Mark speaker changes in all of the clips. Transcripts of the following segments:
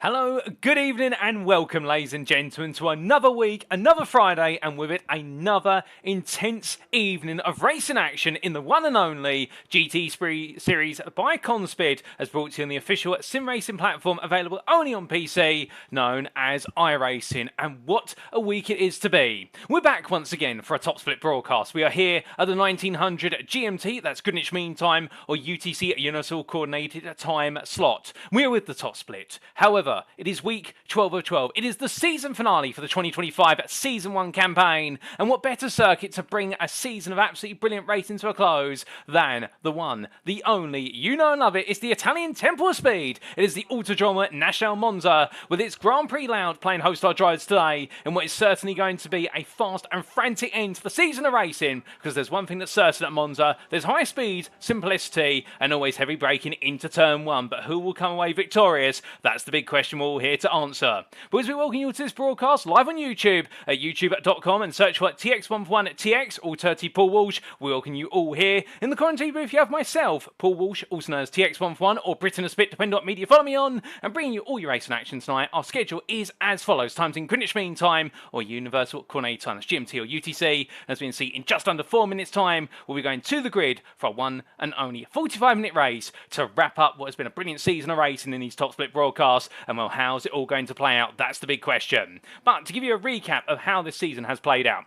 Speaker 1: Hello, good evening and welcome ladies and gentlemen to another week, another Friday and with it another intense evening of racing action in the one and only GTE Sprint Series by CONSPIT as brought to you on the official sim racing platform available only on PC known as iRacing. And what a week it is to be. We're back once again for a top split broadcast. We are here at the 1900 GMT, that's Greenwich Mean Time or UTC Universal Coordinated Time slot. We are with the top split. However, it is week 12 of 12. It is the season finale for the 2025 Season 1 campaign. And what better circuit to bring a season of absolutely brilliant racing to a close than the one, the only, you know and love it. It's the Italian Temple of Speed. It is the Autodromo National Monza with its Grand Prix loud playing host to our drivers today in what is certainly going to be a fast and frantic end to the season of racing, because there's one thing that's certain at Monza. There's high speed, simplicity, and always heavy braking into turn one. But who will come away victorious? That's the big question we're all here to answer. But as we welcome you to this broadcast live on YouTube at youtube.com and search for TX11TX, alternative Paul Walsh, we welcome you all here. In the quarantine booth you have myself, Paul Walsh, also known as TX11 or Britain a Spit, depending on what media you follow me on, and bringing you all your racing action tonight. Our schedule is as follows. Times in Greenwich Mean Time or Universal Coordinated Time, that's GMT or UTC. As we can see, in just under 4 minutes time, we'll be going to the grid for a one and only 45-minute race to wrap up what has been a brilliant season of racing in these top split broadcasts. And well, how's it all going to play out? That's the big question. But to give you a recap of how this season has played out,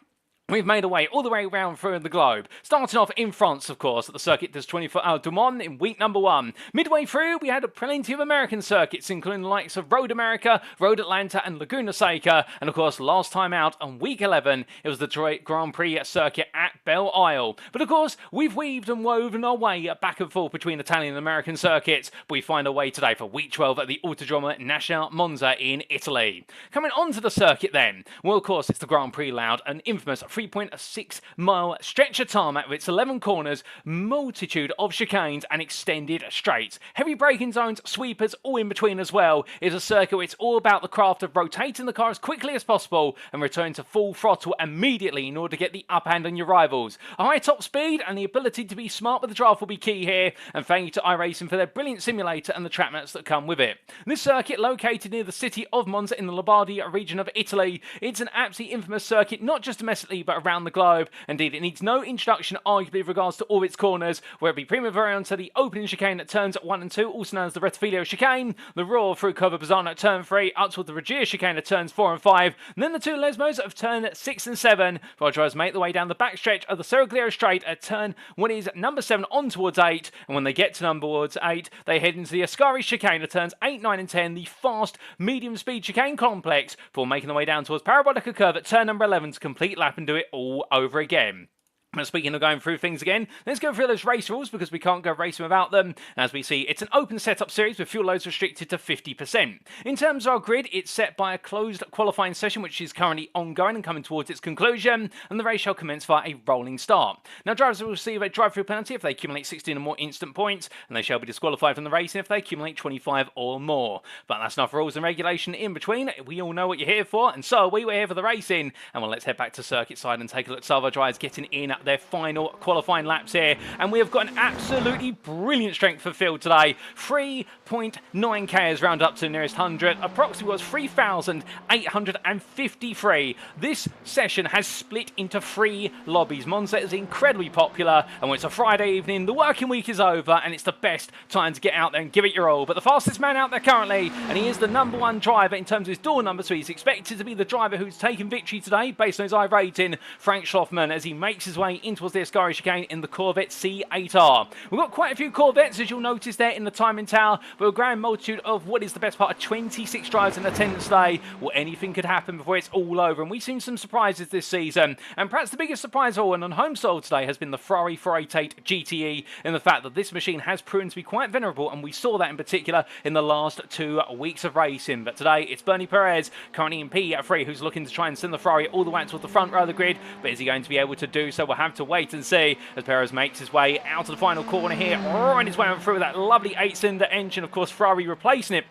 Speaker 1: we've made our way all the way around through the globe. Starting off in France, of course, at the Circuit des 24 Hours du Mans in week number 1. Midway through, we had plenty of American circuits, including the likes of Road America, Road Atlanta, and Laguna Seca. And of course, last time out on week 11, it was the Detroit Grand Prix circuit at Belle Isle. But of course, we've weaved and woven our way back and forth between Italian and American circuits. But we find our way today for week 12 at the Autodromo National Monza in Italy. Coming onto the circuit then, well, of course, it's the Grand Prix loud, an infamous 3.6 mile stretch of tarmac with its 11 corners, multitude of chicanes and extended straights. Heavy braking zones, sweepers, all in between as well. It's a circuit where it's all about the craft of rotating the car as quickly as possible and returning to full throttle immediately in order to get the upper hand on your rivals. A high top speed and the ability to be smart with the draft will be key here, and thank you to iRacing for their brilliant simulator and the track maps that come with it. This circuit, located near the city of Monza in the Lombardy region of Italy, it's an absolutely infamous circuit, not just domestically but around the globe. Indeed, it needs no introduction arguably with regards to all its corners, where it be Primavera onto the opening chicane at turns 1 and 2, also known as the Rettifilio chicane, the Roar through Curva Bazzano at turn 3, up toward the Regia chicane at turns 4 and 5, and then the two Lesmos of turn 6 and 7, while drivers make their way down the backstretch of the Seraglio straight at turn what is number 7 on towards 8, and when they get to number 8, they head into the Ascari chicane at turns 8, 9 and 10, the fast, medium speed chicane complex, before making their way down towards Parabolica Curve at turn number 11 to complete lap and do it all over again. But speaking of going through things again, let's go through those race rules because we can't go racing without them. As we see, it's an open setup series with fuel loads restricted to 50%. In terms of our grid, it's set by a closed qualifying session which is currently ongoing and coming towards its conclusion, and the race shall commence via a rolling start. Now, drivers will receive a drive-through penalty if they accumulate 16 or more instant points, and they shall be disqualified from the racing if they accumulate 25 or more. But that's enough rules and regulation in between. We all know what you're here for, and so we're here for the racing. And well, let's head back to circuit side and take a look at some of our drivers getting in their final qualifying laps here, and we have got an absolutely brilliant strength of field today. 3.9k as round up to the nearest 100, approximately was 3,853. This session has split into 3 lobbies. Monza is incredibly popular, and when it's a Friday evening, the working week is over, and it's the best time to get out there and give it your all. But the fastest man out there currently, and he is the number 1 driver in terms of his door number, so he's expected to be the driver who's taken victory today based on his iRating, Frank Schloffman, as he makes his way in towards the Ascari chicane in the Corvette C8R. We've got quite a few Corvettes, as you'll notice there in the timing tower, but a grand multitude of what is the best part of 26 drivers in attendance today. Well, anything could happen before it's all over, and we've seen some surprises this season. And perhaps the biggest surprise of all, and on home soil today, has been the Ferrari 488 GTE, in the fact that this machine has proven to be quite venerable, and we saw that in particular in the last 2 weeks of racing. But today, it's Bernie Perez, currently in P3, who's looking to try and send the Ferrari all the way towards the front row of the grid. But is he going to be able to do so? We'll have to wait and see as Perez makes his way out of the final corner here, and his way through that lovely 8-cylinder engine. Of course, Ferrari replacing it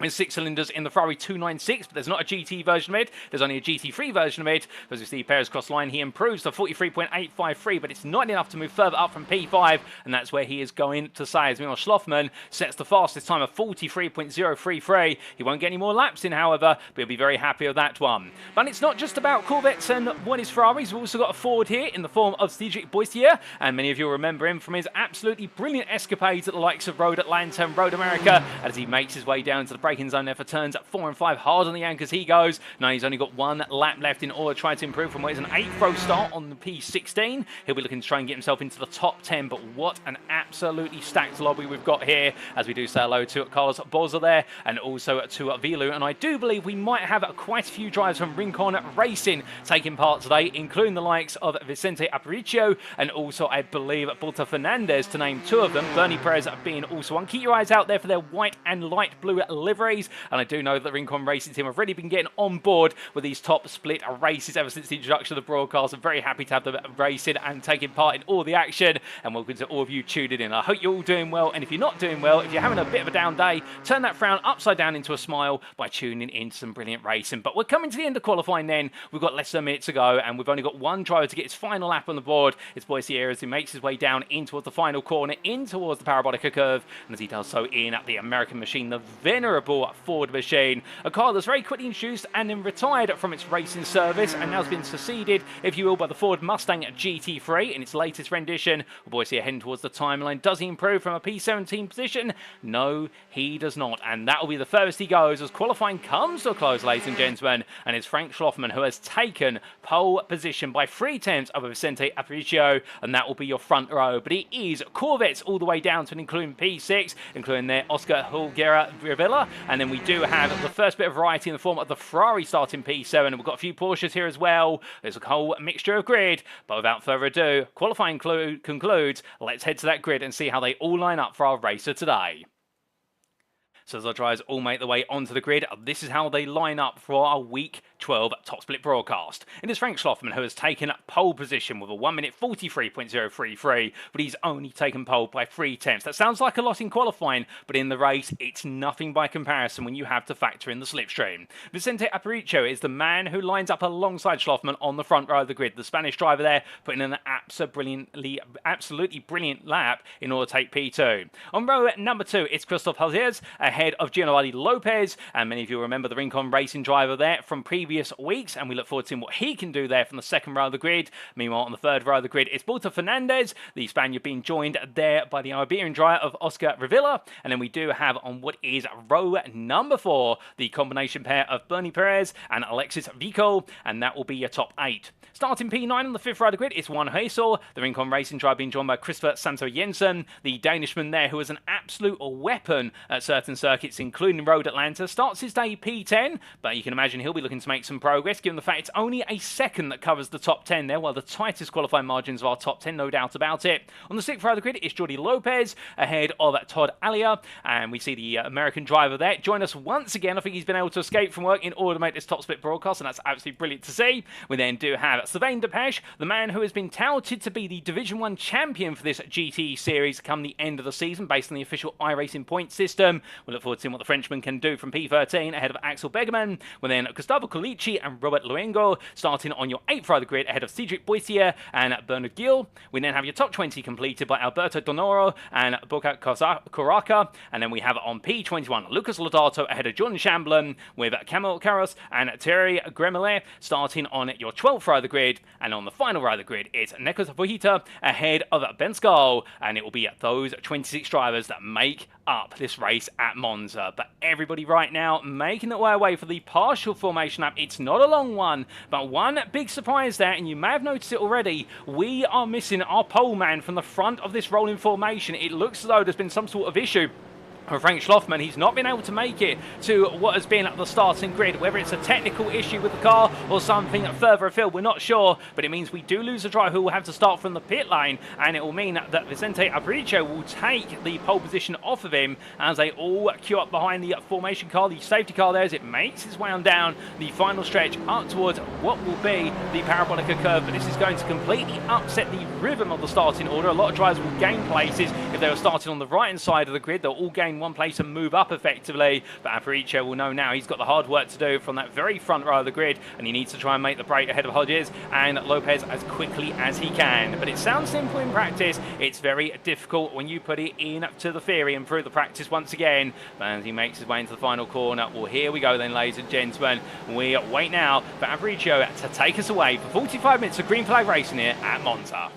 Speaker 1: with 6 cylinders in the Ferrari 296, but there's not a GT version of it. There's only a GT3 version of it. As we see Perez cross line, he improves to 43.853, but it's not enough to move further up from P5, and that's where he is going to say. As meanwhile, Schloffman sets the fastest time of 43.033. He won't get any more laps in, however, but he'll be very happy with that one. But it's not just about Corvettes and what is Ferraris. We've also got a Ford here in the form of Cedric Boissier, and many of you will remember him from his absolutely brilliant escapades at the likes of Road Atlanta and Road America, as he makes his way down to the braking zone there for turns 4 and 5, hard on the anchors he goes. Now he's only got 1 lap left in order to try to improve from what is an 8th row start on the P16. He'll be looking to try and get himself into the top 10, but what an absolutely stacked lobby we've got here, as we do say hello to Carlos Bozza there, and also to Vilu. And I do believe we might have quite a few drivers from Rincon Racing taking part today, including the likes of Vicente Aparicio and also, I believe, Bulta Fernandez, to name 2 of them. Bernie Perez being also one. Keep your eyes out there for their white and light blue liveries, and I do know that the Rincon Racing team have really been getting on board with these top split races ever since the introduction of the broadcast. I'm very happy to have them racing and taking part in all the action, and welcome to all of you tuning in. I hope you're all doing well, and if you're not doing well, if you're having a bit of a down day, turn that frown upside down into a smile by tuning into some brilliant racing. But we're coming to the end of qualifying then. We've got less than a minute to go, and we've only got 1 driver to get his final lap on the board. It's Boissier as he makes his way down in towards the final corner, in towards the Parabolica curve, and as he does so in the American machine, the venerable Ford machine, a car that's very quickly introduced and then retired from its racing service, and now has been succeeded, if you will, by the Ford Mustang GT3 in its latest rendition. Boissier heading towards the timeline. Does he improve from a P17 position? No, he does not, and that will be the furthest he goes as qualifying comes to a close, ladies and gentlemen, and it's Frank Schloffman who has taken pole position by 3/10 over Vicente Aparicio, and that will be your front row. But it is Corvettes all the way down to and including P6, including their Oscar Hulguera Rivella, and then we do have the first bit of variety in the form of the Ferrari starting P7, and we've got a few Porsches here as well. There's a whole mixture of grid, but without further ado, qualifying concludes. Let's head to that grid and see how they all line up for our racer today. So as our drivers all make their way onto the grid, this is how they line up for our Week 12 Top Split broadcast. It is Frank Schloffman who has taken pole position with a 1 minute 43.033, but he's only taken pole by 3/10. That sounds like a lot in qualifying, but in the race, it's nothing by comparison when you have to factor in the slipstream. Vicente Aparicio is the man who lines up alongside Schloffman on the front row of the grid. The Spanish driver there putting in an absolutely brilliant lap in order to take P2. On row number 2, it's Christoph Halziers ahead of Giovanni Lopez, and many of you remember the Rincon Racing driver there from previous weeks, and we look forward to seeing what he can do there from the second row of the grid. Meanwhile, on the third row of the grid, it's Bulta Fernandez, the Spaniard, being joined there by the Iberian driver of Oscar Rivilla, and then we do have on what is row number 4, the combination pair of Bernie Perez and Alexis Vico, and that will be your top 8. Starting P9 on the 5th row of the grid, it's Juan Hesel, the Rincon Racing driver, being joined by Christopher Santo Jensen, the Danishman there who is an absolute weapon at certain circuits, including Road Atlanta. Starts his day P10, but you can imagine he'll be looking to make some progress, given the fact it's only a second that covers the top 10 there, while the tightest qualifying margins of our top 10, no doubt about it. On the 6th row of the grid, it's Jordi Lopez ahead of Todd Alia, and we see the American driver there join us once again. I think he's been able to escape from work in order to make this top split broadcast, and that's absolutely brilliant to see. We then do have Sylvain Depeche, the man who has been touted to be the Division 1 champion for this GTE series come the end of the season, based on the official iRacing point system. We look forward to seeing what the Frenchman can do from P13 ahead of Axel Begemann. We're then Gustavo Colici and Robert Luengo starting on your 8th row of the grid ahead of Cedric Boissier and Bernard Gil. We then have your top 20 completed by Alberto Donoro and Boca Coraca, and then we have on P21 Lucas Lodato ahead of Jordan Chamberlain, with Camille Carros and Thierry Gremelet starting on your 12th row of the grid, and on the final row of the grid it's Nekos Vojita ahead of Ben Skull, and it will be those 26 drivers that make up this race at Monza. But everybody right now making their way for the partial formation lap. It's not a long one, but one big surprise there, and you may have noticed it already. We are missing our pole man from the front of this rolling formation. It looks as though there's been some sort of issue for Frank Schloffman. He's not been able to make it to what has been at the starting grid. Whether it's a technical issue with the car or something further afield, we're not sure, but it means we do lose a driver who will have to start from the pit lane, and it will mean that Vicente Aparicio will take the pole position off of him as they all queue up behind the formation car, the safety car there, as it makes its way on down the final stretch up towards what will be the Parabolica curve. But this is going to completely upset the rhythm of the starting order. A lot of drivers will gain places if they were starting on the right hand side of the grid. They'll all gain in one place and move up effectively. But Aparicio will know now he's got the hard work to do from that very front row of the grid, and he needs to try and make the break ahead of Hodges and Lopez as quickly as he can. But it sounds simple in practice. It's very difficult when you put it into the theory and through the practice once again. But as he makes his way into the final corner, well, here we go then, ladies and gentlemen. We wait now for Aparicio to take us away for 45 minutes of green flag racing here at Monza.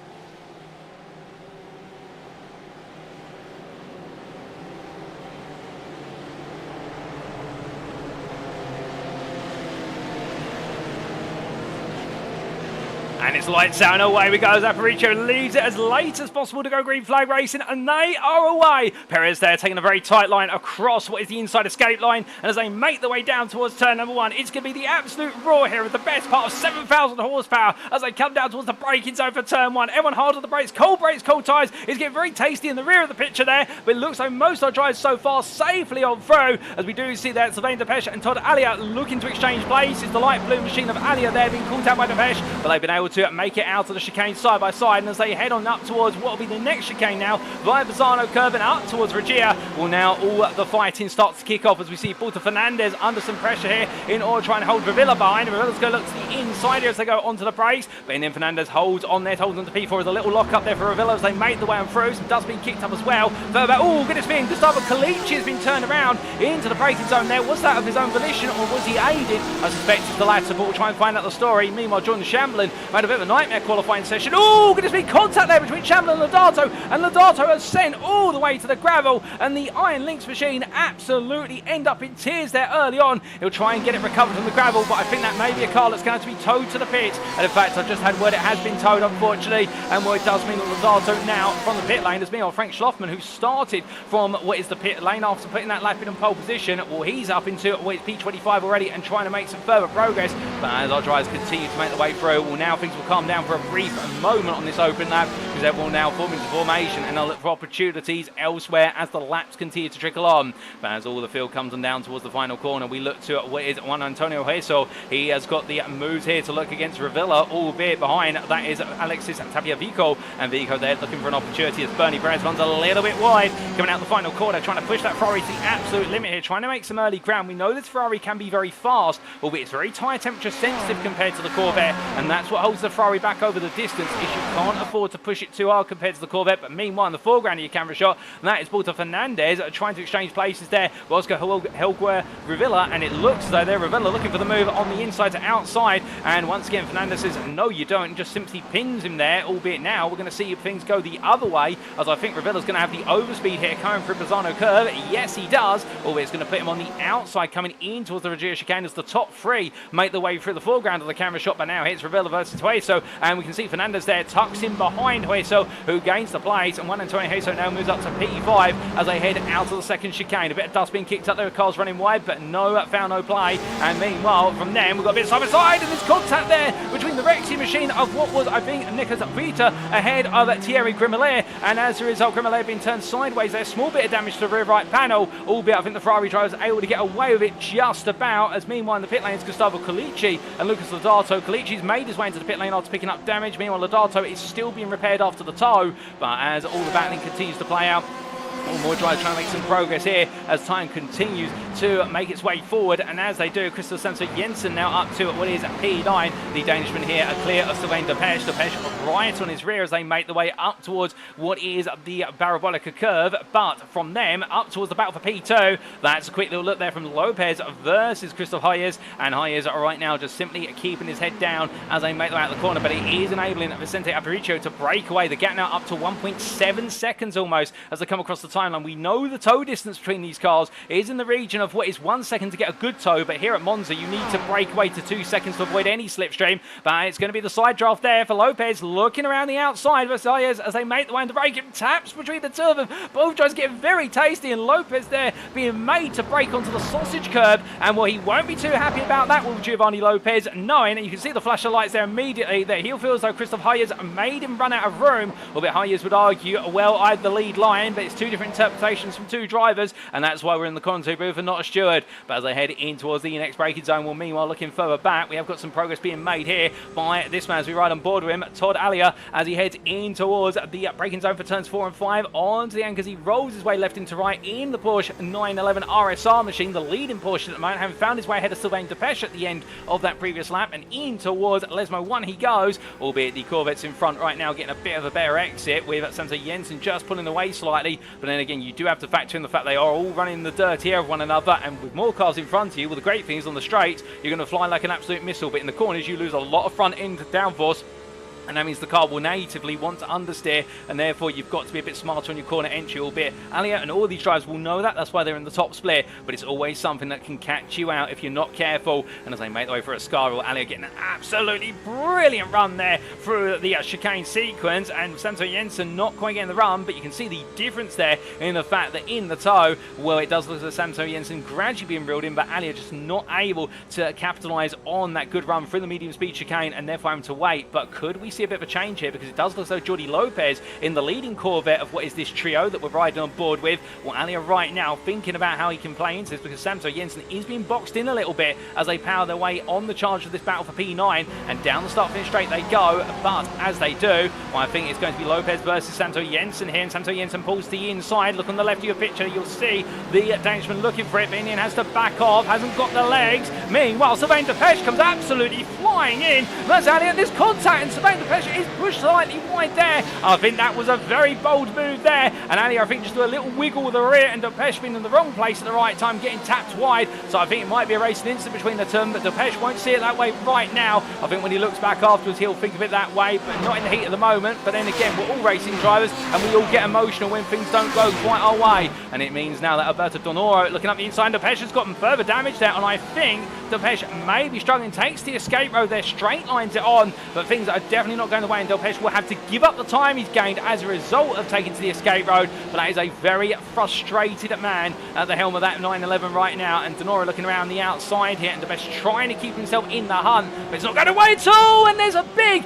Speaker 1: And it's lights out and away we go as Aparicio leaves it as late as possible to go green flag racing, and they are away. Perez there taking a very tight line across what is the inside escape line, and as they make their way down towards turn number one, it's going to be the absolute roar here with the best part of 7,000 horsepower as they come down towards the braking zone for turn one. Everyone hard on the brakes, cold tyres. It's getting very tasty in the rear of the picture there, but it looks like most of our drivers so far safely on through, as we do see that Sylvain Depeche and Todd Alia looking to exchange places. The light blue machine of Alia there being caught out by Depeche, but they've been able to make it out of the chicane side by side, and as they head on up towards what will be the next chicane now via Bazzano curve and up towards Regia, well, now all the fighting starts to kick off as we see Porter Fernandez under some pressure here in order to try and hold Rivilla behind. Rivilla's going to look to the inside here as they go onto the brakes, but then Fernandez holds on there, holds on to P4 with a little lock up there for Rivilla as they make the way on through. Some dust being kicked up as well. Further back, oh goodness me, Gustavo Calici has been turned around into the braking zone there. Was that of his own volition or was he aided? I suspect it's the latter, but we'll try and find out the story. Meanwhile, Jordan Shamblin made a bit of a nightmare qualifying session. Oh, goodness me, contact there between Shamblin and Lodato has sent all the way to the gravel, and the Iron Lynx machine absolutely end up in tears there early on. He'll try and get it recovered from the gravel, but I think that may be a car that's going to be towed to the pit, and in fact I've just had word it has been towed, unfortunately, and what it does mean that Lodato now from the pit lane has been on Frank Schloffman, who started from what is the pit lane after putting that lap in pole position. Well, he's up into what is P25 already and trying to make some further progress, but as our drivers continue to make their way through, well, now things will calm down for a brief moment on this open lap, because everyone now forming into formation and they'll look for opportunities elsewhere as the laps continue to trickle on. But as all the field comes on down towards the final corner, we look to what is Juan Antonio Heso. He has got the moves here to look against Rivilla, albeit behind that is Alexis Tapiavico, and Vico there looking for an opportunity as Bernie Perez runs a little bit wide coming out the final corner, trying to push that Ferrari to the absolute limit here, trying to make some early ground. We know this Ferrari can be very fast, albeit it's very tire temperature sensitive compared to the Corvette, and that's what holds the Ferrari back over the distance, is you can't afford to push it too hard compared to the Corvette. But meanwhile, in the foreground of your camera shot, and that is Porter Fernandez trying to exchange places there with Oscar Helguer Rivilla, and it looks as though they're Rivilla looking for the move on the inside to outside, and once again Fernandez says no you don't, and just simply pins him there, albeit now we're going to see things go the other way, as I think Rivilla's going to have the overspeed here coming through Bazzano curve. Yes, he does, albeit it's going to put him on the outside coming in towards the Regia chicane as the top three make their way through the foreground of the camera shot. But now hits Rivilla versus Hueso, and we can see Fernandez there tucks in behind Hueso, who gains the place, and Juan Antonio Hueso now moves up to P5 as they head out of the second chicane. A bit of dust being kicked up there with cars running wide, but found no play. And meanwhile, from them, we've got a bit of side by side, and there's contact there between the Rexy machine of what was, I think, Nicolas Vita ahead of Thierry Grimelier, and as a result, Grimelier being turned sideways there. Small bit of damage to the rear right panel, albeit I think the Ferrari driver was able to get away with it just about, as meanwhile in the pit lane is Gustavo Calici and Lucas Lodato. Calici's made his way into the pit lane after picking up damage. Meanwhile, Lodato is still being repaired after the tow, but as all the battling continues to play out, more drivers trying to make some progress here as time continues to make its way forward, and as they do, Christoph Samson Jensen now up to what is P9. The Danishman here are clear of Sylvain Depeche. Depeche right on his rear as they make the way up towards what is the Barabolica curve, but from them up towards the battle for P2. That's a quick little look there from Lopez versus Christoph Hayes, and Hayes right now just simply keeping his head down as they make their way out of the corner, but it is enabling Vicente Aparicio to break away. The gap now up to 1.7 seconds almost as they come across the timeline. We know the tow distance between these cars is in the region of what is 1 second to get a good tow, but here at Monza you need to break away to 2 seconds to avoid any slipstream. But it's going to be the side draft there for Lopez, looking around the outside versus Hayes as they make the way into break. It taps between the two of them. Both tries getting very tasty, and Lopez there being made to break onto the sausage curb, and well, he won't be too happy about that, will Giovanni Lopez, knowing, and you can see the flash of lights there immediately, that he'll feel as though Christoph Hayes made him run out of room. Albeit Hayes would argue, well, I had the lead line, but it's two different different interpretations from two drivers, and that's why we're in the commentary booth and not a steward. But as they head in towards the next braking zone, well, meanwhile, looking further back, we have got some progress being made here by this man as we ride on board with him, Todd Allier, as he heads in towards the braking zone for turns 4 and 5 onto the anchors. He rolls his way left into right in the Porsche 911 RSR machine, the leading Porsche at the moment, having found his way ahead of Sylvain Depesche at the end of that previous lap, and in towards Lesmo 1 he goes, albeit the Corvette's in front right now, getting a bit of a better exit with Santo Jensen just pulling away slightly. But then again, you do have to factor in the fact they are all running in the dirt here of one another, and with more cars in front of you, well, the great thing is on the straights, you're going to fly like an absolute missile, but in the corners, you lose a lot of front end downforce. And that means the car will natively want to understeer, and therefore you've got to be a bit smarter on your corner entry, albeit Allier and all these drivers will know that. That's why they're in the top split, but it's always something that can catch you out if you're not careful. And as they make their way for a Scarrow, Allier getting an absolutely brilliant run there through the chicane sequence, and Santo Jensen not quite getting the run, but you can see the difference there in the fact that in the tow, well, it does look as Santo Jensen gradually being reeled in, but Allier just not able to capitalise on that good run through the medium speed chicane, and therefore having to wait. But could we see a bit of a change here, because it does look as though Jordi Lopez in the leading Corvette of what is this trio that we're riding on board with. Well, Allier right now thinking about how he can play into this, because Santo Jensen is being boxed in a little bit as they power their way on the charge of this battle for P9, and down the start finish straight they go. But as they do, well, I think it's going to be Lopez versus Santo Jensen here, and Santo Jensen pulls to the inside. Look on the left of your picture, you'll see the Danishman looking for it, but Indian has to back off, hasn't got the legs. Meanwhile, Sylvain Depesche comes absolutely flying in. That's Allier, this contact, and Sylvain Depesche is pushed slightly wide there. I think that was a very bold move there, and Allier, I think, just do a little wiggle with the rear, and Depesche being in the wrong place at the right time, getting tapped wide. So I think it might be a racing incident between the two, but Depesche won't see it that way right now. I think when he looks back afterwards, he'll think of it that way, but not in the heat of the moment. But then again, we're all racing drivers, and we all get emotional when things don't go quite our way, and it means now that Alberto Donoro looking up the inside, Depesche has gotten further damage there, and I think Depesche may be struggling, takes the escape road there, straight lines it on, but things are definitely not going the way, and Depesche will have to give up the time he's gained as a result of taking to the escape road. But that is a very frustrated man at the helm of that 911 right now, and Donoro looking around the outside here, and Depesche trying to keep himself in the hunt, but it's not going away at all, and there's a big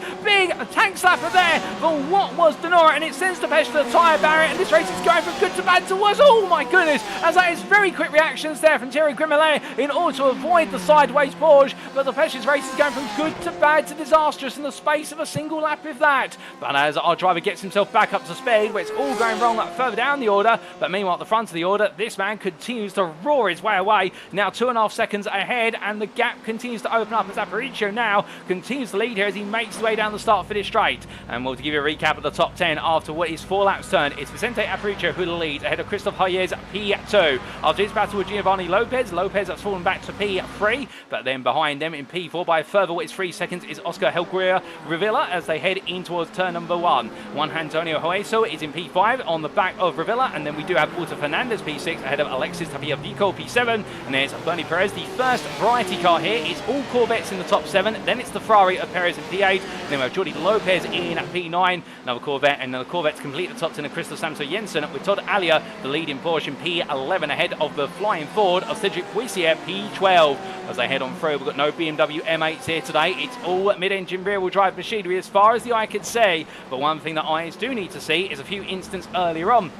Speaker 1: tank slapper there for what was Donoro, and it sends Depesche to the tyre barrier, and this race is going from good to bad to worse. Oh my goodness, as that is very quick reactions there from Thierry Grimmelet in order to avoid the sideways Porsche, but Depesche's race is going from good to bad to disastrous in the space of a single lap with that. But as our driver gets himself back up to speed, where it's all going wrong further down the order, but meanwhile at the front of the order, this man continues to roar his way away, now 2.5 seconds ahead, and the gap continues to open up as Aparicio now continues to lead here as he makes his way down the start finish straight. And we'll give you a recap of the top 10 after what is 4 laps turn. It's Vicente Aparicio who leads ahead of Christophe Hayes P2. After his battle with Giovanni Lopez has fallen back to P3, but then behind them in P4 by a further what is 3 seconds is Oscar Helguera Rivilla as they head in towards turn number 1. Juan Antonio Hueso is in P5 on the back of Rivilla, and then we do have Auto Fernandez P6 ahead of Alexis Tapia Vico P7, and there's Bernie Perez, the first variety car here. It's all Corvettes in the top 7, then it's the Ferrari of Perez in P8, and then we have Jordi Lopez in P9, another Corvette, and the Corvettes complete the top 10 of Crystal Santo Jensen with Todd Allier, the leading Porsche in P11 ahead of the flying Ford of Cedric Puisier P12. As they head on through, we've got no BMW M8s here today. It's all mid-engine rear-wheel drive machinery as far as the eye can see, but one thing that eyes do need to see is a few instants earlier on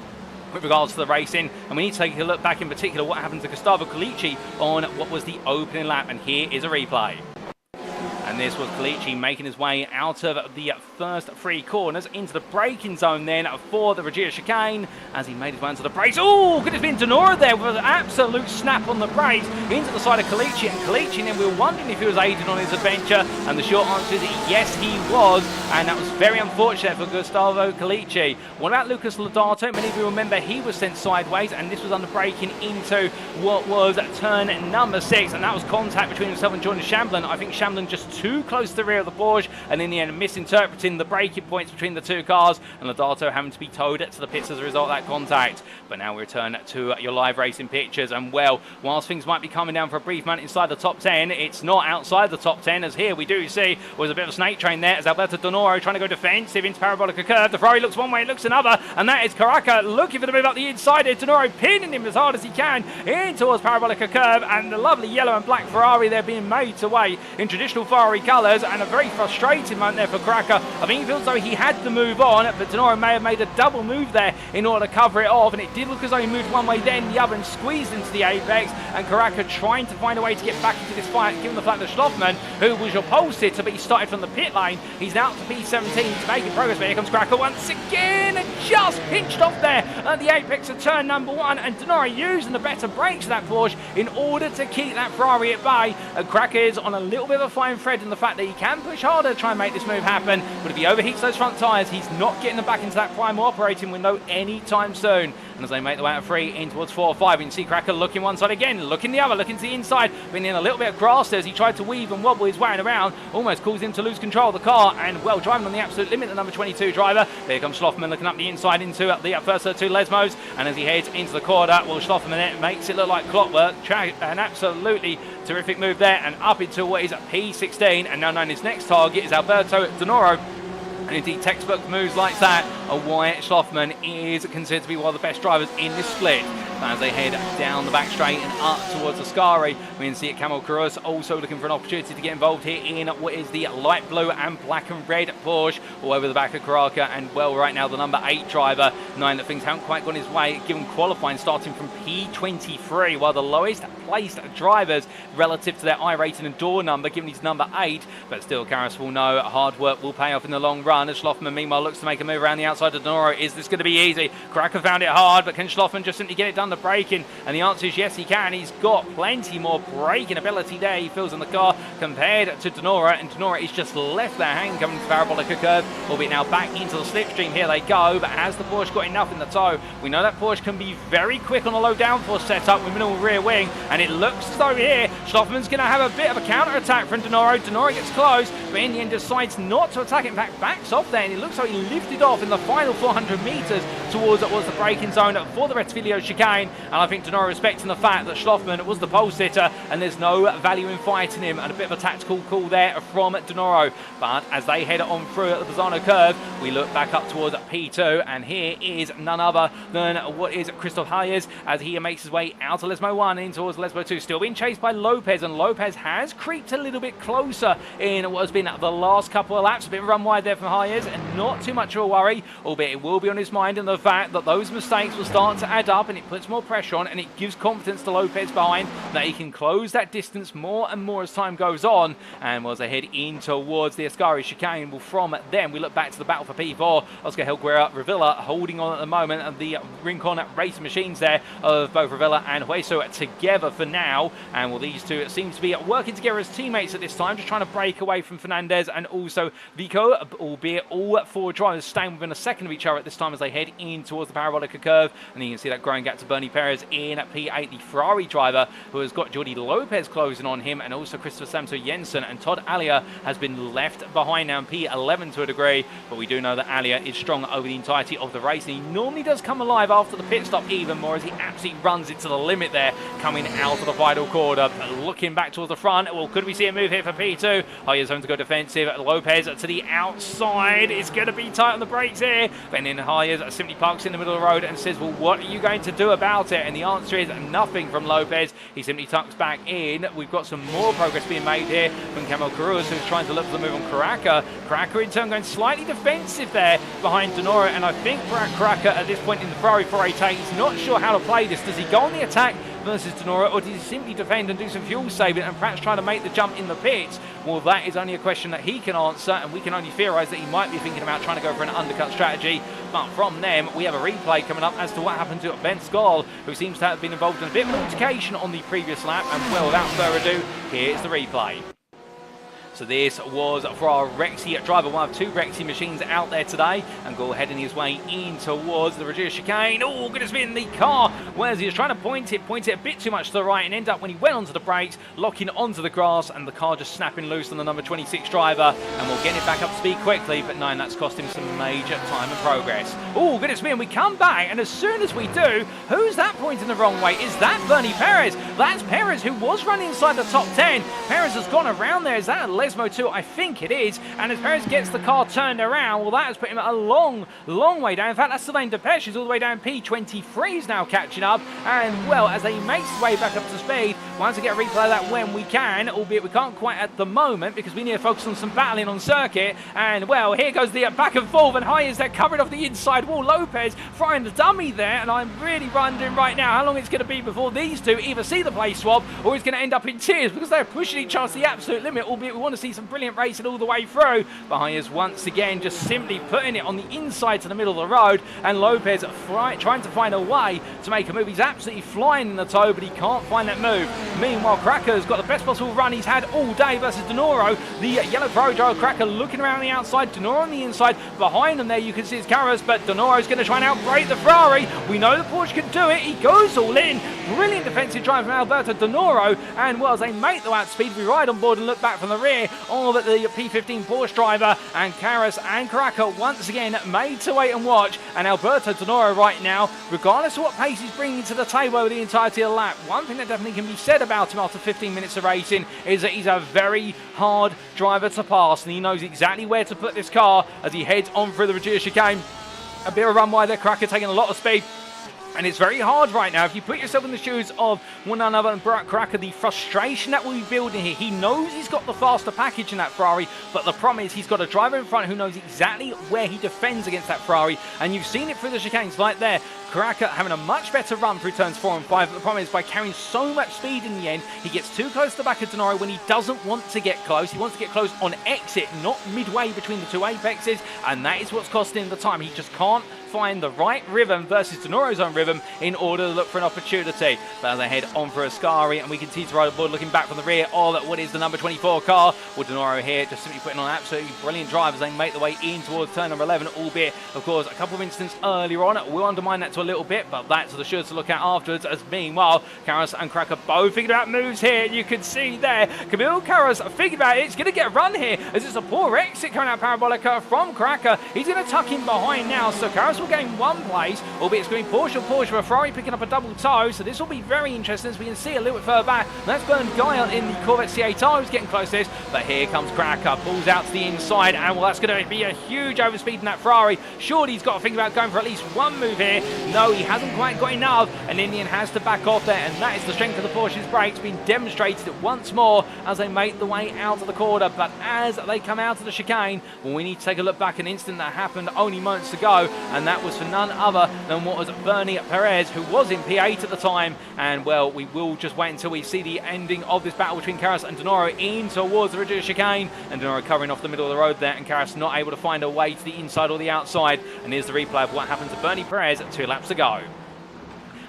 Speaker 1: with regards to the racing, and we need to take a look back in particular what happened to Gustavo Colici on what was the opening lap, and here is a replay. And this was Colici making his way out of the first 3 corners into the braking zone then for the Regia chicane as he made his way into the brakes. Oh, could have been Donoro there with an absolute snap on the brakes into the side of Colici, and Colici, and then we were wondering if he was aided on his adventure, and the short answer is yes, he was, and that was very unfortunate for Gustavo Colici. What about Lucas Lodato? Many of you remember he was sent sideways, and this was under braking into what was turn number 6, and that was contact between himself and Jordan Chamblin. I think Chamblin just too close to the rear of the Porsche, and in the end misinterpreting the braking points between the 2 cars, and Lodato having to be towed to the pits as a result of that contact. But now we return to your live racing pictures, and well, whilst things might be coming down for a brief moment inside the top 10, it's not outside the top 10, as here we do see was a bit of a snake train there as Alberto Donoro trying to go defensive into Parabolica Curve. The Ferrari looks one way, it looks another, and that is Caraca looking for the move up the inside here. Donoro pinning him as hard as he can in towards Parabolica Curve, and the lovely yellow and black Ferrari there being made to way in traditional Ferrari Ferrari colours, and a very frustrating moment there for Cracker. I think he feels as though he had to move on, but De Niro may have made a double move there in order to cover it off, and it did look as though he moved one way, then the other, and squeezed into the apex, and Cracker trying to find a way to get back into this fight, given the fact that Schloffman, who was your pole sitter, but he started from the pit lane, he's now up to P17 to make it progress, but here comes Cracker once again, and just pinched off there at the apex of turn number 1, and De Niro using the better brakes of that Porsche in order to keep that Ferrari at bay. Cracker is on a little bit of a fine thread in the fact that he can push harder to try and make this move happen, but if he overheats those front tyres, he's not getting them back into that prime operating window anytime soon. And as they make the way out of 3 in towards 4 or 5, you can see Cracker looking one side again, looking the other, looking to the inside, being in a little bit of grass there as he tried to weave and wobble his way around, almost caused him to lose control of the car, and well, driving on the absolute limit, the number 22 driver. There comes Schloffman looking up the inside into the first of 2 Lesmos, and as he heads into the corner, well, Schloffman makes it look like clockwork. An absolutely terrific move there, and up into what is P16, and now known his next target is Alberto De Niro. And indeed, textbook moves like that are why Schloffman is considered to be one of the best drivers in this split. As they head down the back straight and up towards Ascari, we can see Camel Carus also looking for an opportunity to get involved here in what is the light blue and black and red Porsche all over the back of Karaka. And well, right now the number 8 driver, knowing that things haven't quite gone his way, given qualifying starting from P23, while the lowest placed drivers relative to their iRating and door number, given he's number 8, but still Carus will know hard work will pay off in the long run. As Schloffman meanwhile looks to make a move around the outside of De Niro. Is this going to be easy? Cracker found it hard, but can Schloffman just simply get it done? The braking, and the answer is yes, he can. He's got plenty more braking ability there, he feels, in the car compared to De Niro, and De Niro is just left there hanging coming to the parabolic curve, albeit now back into the slipstream. Here they go, but has the Porsche got enough in the tow? We know that Porsche can be very quick on a low downforce setup with minimal rear wing, and it looks as though here Schloffman's going to have a bit of a counter attack from De Niro. De Niro gets close, but in the end decides not to attack. In fact, backs off there, and it looks like he lifted off in the final 400 metres towards what was the braking zone for the Rettifilio chicane. And I think De Niro, respecting the fact that Schloffman was the pole sitter and there's no value in fighting him, and a bit of a tactical call there from De Niro. But as they head on through at the Bazzano curve, we look back up towards P2, and here is none other than what is Christoph Hayes as he makes his way out of Lesmo 1 in towards Lesmo 2, still being chased by Lopez, and Lopez has creeped a little bit closer in what has been the last couple of laps. A bit of a run wide there from Hayes, and not too much of a worry, albeit it will be on his mind, and the fact that those mistakes will start to add up, and it puts more pressure on, and it gives confidence to Lopez behind that he can close that distance more and more as time goes on. And as they head in towards the Ascari chicane, well, from them we look back to the battle for P4. Oscar Helguera Revilla holding on at the moment, and the Rincon race machines there of both Revilla and Hueso together for now. And well, these two seem to be working together as teammates at this time, just trying to break away from Fernandez and also Vico, albeit all 4 drivers staying within a second of each other at this time as they head in towards the parabolic curve. And you can see that growing gap to Bernie Perez in at P8, the Ferrari driver, who has got Jordi Lopez closing on him, and also Christopher Santo Jensen, and Todd Alia has been left behind now in P11 to a degree, but we do know that Alia is strong over the entirety of the race, and he normally does come alive after the pit stop even more as he absolutely runs it to the limit there, coming out of the final quarter. Looking back towards the front, well, could we see a move here for P2? Hayes home to go defensive, Lopez to the outside, it's going to be tight on the brakes here, but then Hayes simply parks in the middle of the road and says, well, what are you going to do about it? And the answer is nothing from Lopez. He simply tucks back in. We've got some more progress being made here from Camel Carus, who's trying to look for the move on Karaka. Karaka in turn going slightly defensive there behind De Niro, and I think Karaka at this point in the Ferrari 488 is not sure how to play this. Does he go on the attack versus De Niro, or does he simply defend and do some fuel saving and perhaps try to make the jump in the pits? Well, that is only a question that he can answer, and we can only theorise that he might be thinking about trying to go for an undercut strategy. But from them, we have a replay coming up as to what happened to Ben Skoll, who seems to have been involved in a bit of an altercation on the previous lap. And well, without further ado, here's the replay. So this was for our Rexy driver, one of 2 Rexy machines out there today, and go heading his way in towards the Regia chicane. Oh, goodness me, in the car, whereas he was trying to point it a bit too much to the right, and end up when he went onto the brakes, locking onto the grass, and the car just snapping loose on the number 26 driver, and we'll get it back up to speed quickly, but no, that's cost him some major time and progress. Oh, goodness me, and we come back, and as soon as we do, who's that pointing the wrong way? Is that Bernie Perez? That's Perez, who was running inside the top 10. Perez has gone around there. Is that a Lesmo 2, I think it is. And as Perez gets the car turned around, well, that has put him a long way down. In fact, that's Sylvain Depech, who's all the way down. P23 is now catching up. And, well, as they make his way back up to speed, we'll have to get a replay of that when we can, albeit we can't quite at the moment because we need to focus on some battling on circuit. And, well, here goes the back and forth, and high is there covering off the inside wall. Lopez throwing the dummy there, and I'm really wondering right now how long it's going to be before these two either see the place swap or it's going to end up in tears because they're pushing each other to the absolute limit, albeit we want to see some brilliant racing all the way through. But high is once again just simply putting it on the inside to the middle of the road, and Lopez trying to find a way to make a move. He's absolutely flying in the toe, but he can't find that move. Meanwhile, Cracker's got the best possible run he's had all day versus De Niro. The yellow Pro Driver Cracker looking around the outside, De Niro on the inside. Behind them there you can see it's Carras, but De Niro's going to try and outbrake the Ferrari. We know the Porsche can do it. He goes all in. Brilliant defensive drive from Alberto De Niro, and well, as they make the outspeed, we ride on board and look back from the rear. All but the P15 Porsche driver, and Carras and Cracker once again made to wait and watch. And Alberto De Niro right now, regardless of what pace he's bringing to the table over the entirety of the lap, one thing that definitely can be said about him after 15 minutes of racing is that he's a very hard driver to pass, and he knows exactly where to put this car as he heads on through the Virginia chicane. A bit of a run wide there, Cracker taking a lot of speed. And it's very hard right now. If you put yourself in the shoes of one another and Cracker, the frustration that we'll be building here, he knows he's got the faster package in that Ferrari, but the problem is he's got a driver in front who knows exactly where he defends against that Ferrari, and you've seen it through the chicanes like there. Cracker having a much better run through turns 4 and 5, but the problem is by carrying so much speed in the end, he gets too close to the back of De Niro when he doesn't want to get close. He wants to get close on exit, not midway between the two apexes, and that is what's costing him the time. He just can't find the right rhythm versus De Niro's own rhythm in order to look for an opportunity. But as they head on for Ascari, and we can see to ride aboard looking back from the rear of what is the number 24 car. Well, De Niro here just simply putting on an absolutely brilliant drive as they make their way in towards turn number 11, albeit, of course, a couple of incidents earlier on will undermine that to a little bit, but that's the sure to look at afterwards. As meanwhile, Carras and Cracker both figured out moves here. You can see there, Camille Carras figured out it's going to get a run here as it's a poor exit coming out Parabolica from Cracker. He's going to tuck in behind now, so Carras will gain one place, albeit it's going to be Porsche with Ferrari picking up a double toe, so this will be very interesting as we can see a little bit further back. That's Bernd Guile in the Corvette C8R who's getting close to this, but here comes Cracker, pulls out to the inside, and well, that's going to be a huge overspeed in that Ferrari. Surely he's got to think about going for at least one move here. No, he hasn't quite got enough, and Indian has to back off there, and that is the strength of the Porsche's brakes being demonstrated once more as they make the way out of the corner. But as they come out of the chicane, well, we need to take a look back at an incident that happened only moments ago, and that was for none other than what was Bernie Perez, who was in P8 at the time. And well, we will just wait until we see the ending of this battle between Carras and De Niro in towards the Virginia chicane, and De Niro covering off the middle of the road there, and Carras not able to find a way to the inside or the outside. And here's the replay of what happened to Bernie Perez 2 laps to go.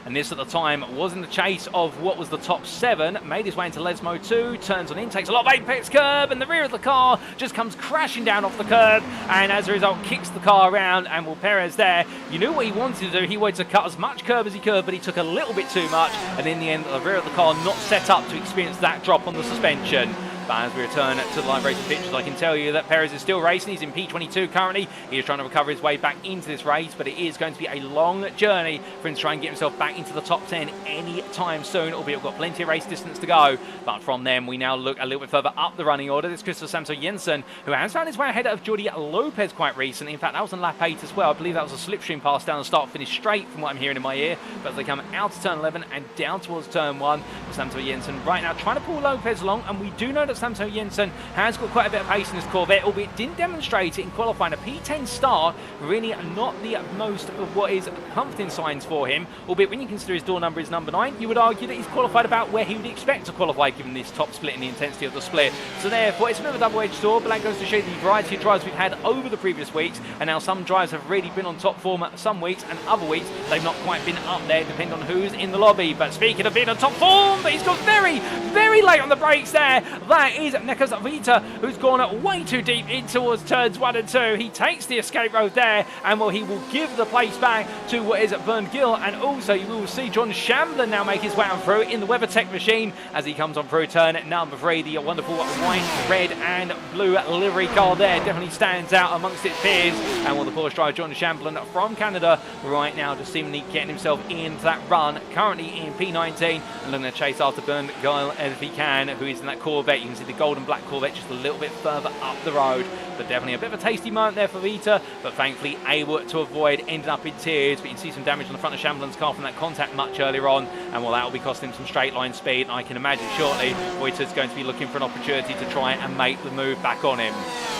Speaker 1: And this at the time was in the chase of what was the top 7, made his way into Lesmo 2, turns on in, takes a lot of apex curb, and the rear of the car just comes crashing down off the curb, and as a result kicks the car around. And well, Perez there, you knew what he wanted to do. He wanted to cut as much curb as he could, but he took a little bit too much, and in the end the rear of the car not set up to experience that drop on the suspension. But as we return to the live racing pictures, I can tell you that Perez is still racing. He's in P22 currently. He is trying to recover his way back into this race, but it is going to be a long journey for him to try and get himself back into the top 10 any time soon, albeit we've got plenty of race distance to go. But from them, we now look a little bit further up the running order. There's Christopher Santos Jensen, who has found his way ahead of Jordi Lopez quite recently. In fact, that was on lap 8 as well. I believe that was a slipstream pass down the start, finish straight from what I'm hearing in my ear. But as they come out of turn 11 and down towards turn 1, Santos Jensen right now trying to pull Lopez along, and we do know that Santos Jensen has got quite a bit of pace in his Corvette, albeit didn't demonstrate it in qualifying. A P10 start, really not the most of what is comforting signs for him, albeit when you consider his door number is number 9, you would argue that he's qualified about where he would expect to qualify given this top split and the intensity of the split. So therefore, it's a bit of a double-edged sword, but that goes to show the variety of drives we've had over the previous weeks, and now some drives have really been on top form some weeks, and other weeks they've not quite been up there, depending on who's in the lobby. But speaking of being on top form, but he's gone very, very late on the brakes there. That is Nekas Vita, who's gone way too deep in towards turns 1 and 2. He takes the escape road there, and well, he will give the place back to what is Bernd Gill, and also you will see John Shambler now make his way on through in the WeatherTech machine as he comes on through turn number 3. The wonderful white, red and blue livery car there definitely stands out amongst its peers, and well, the Porsche driver John Shambler from Canada right now just seemingly getting himself into that run, currently in P19 and looking to chase after Bernd Gill if he can, who is in that Corvette. You can see the golden black Corvette just a little bit further up the road. But definitely a bit of a tasty moment there for Vita, but thankfully able to avoid ending up in tears. But you can see some damage on the front of Chamblin's car from that contact much earlier on, and well, that will be costing him some straight line speed. And I can imagine shortly Vita's going to be looking for an opportunity to try and make the move back on him.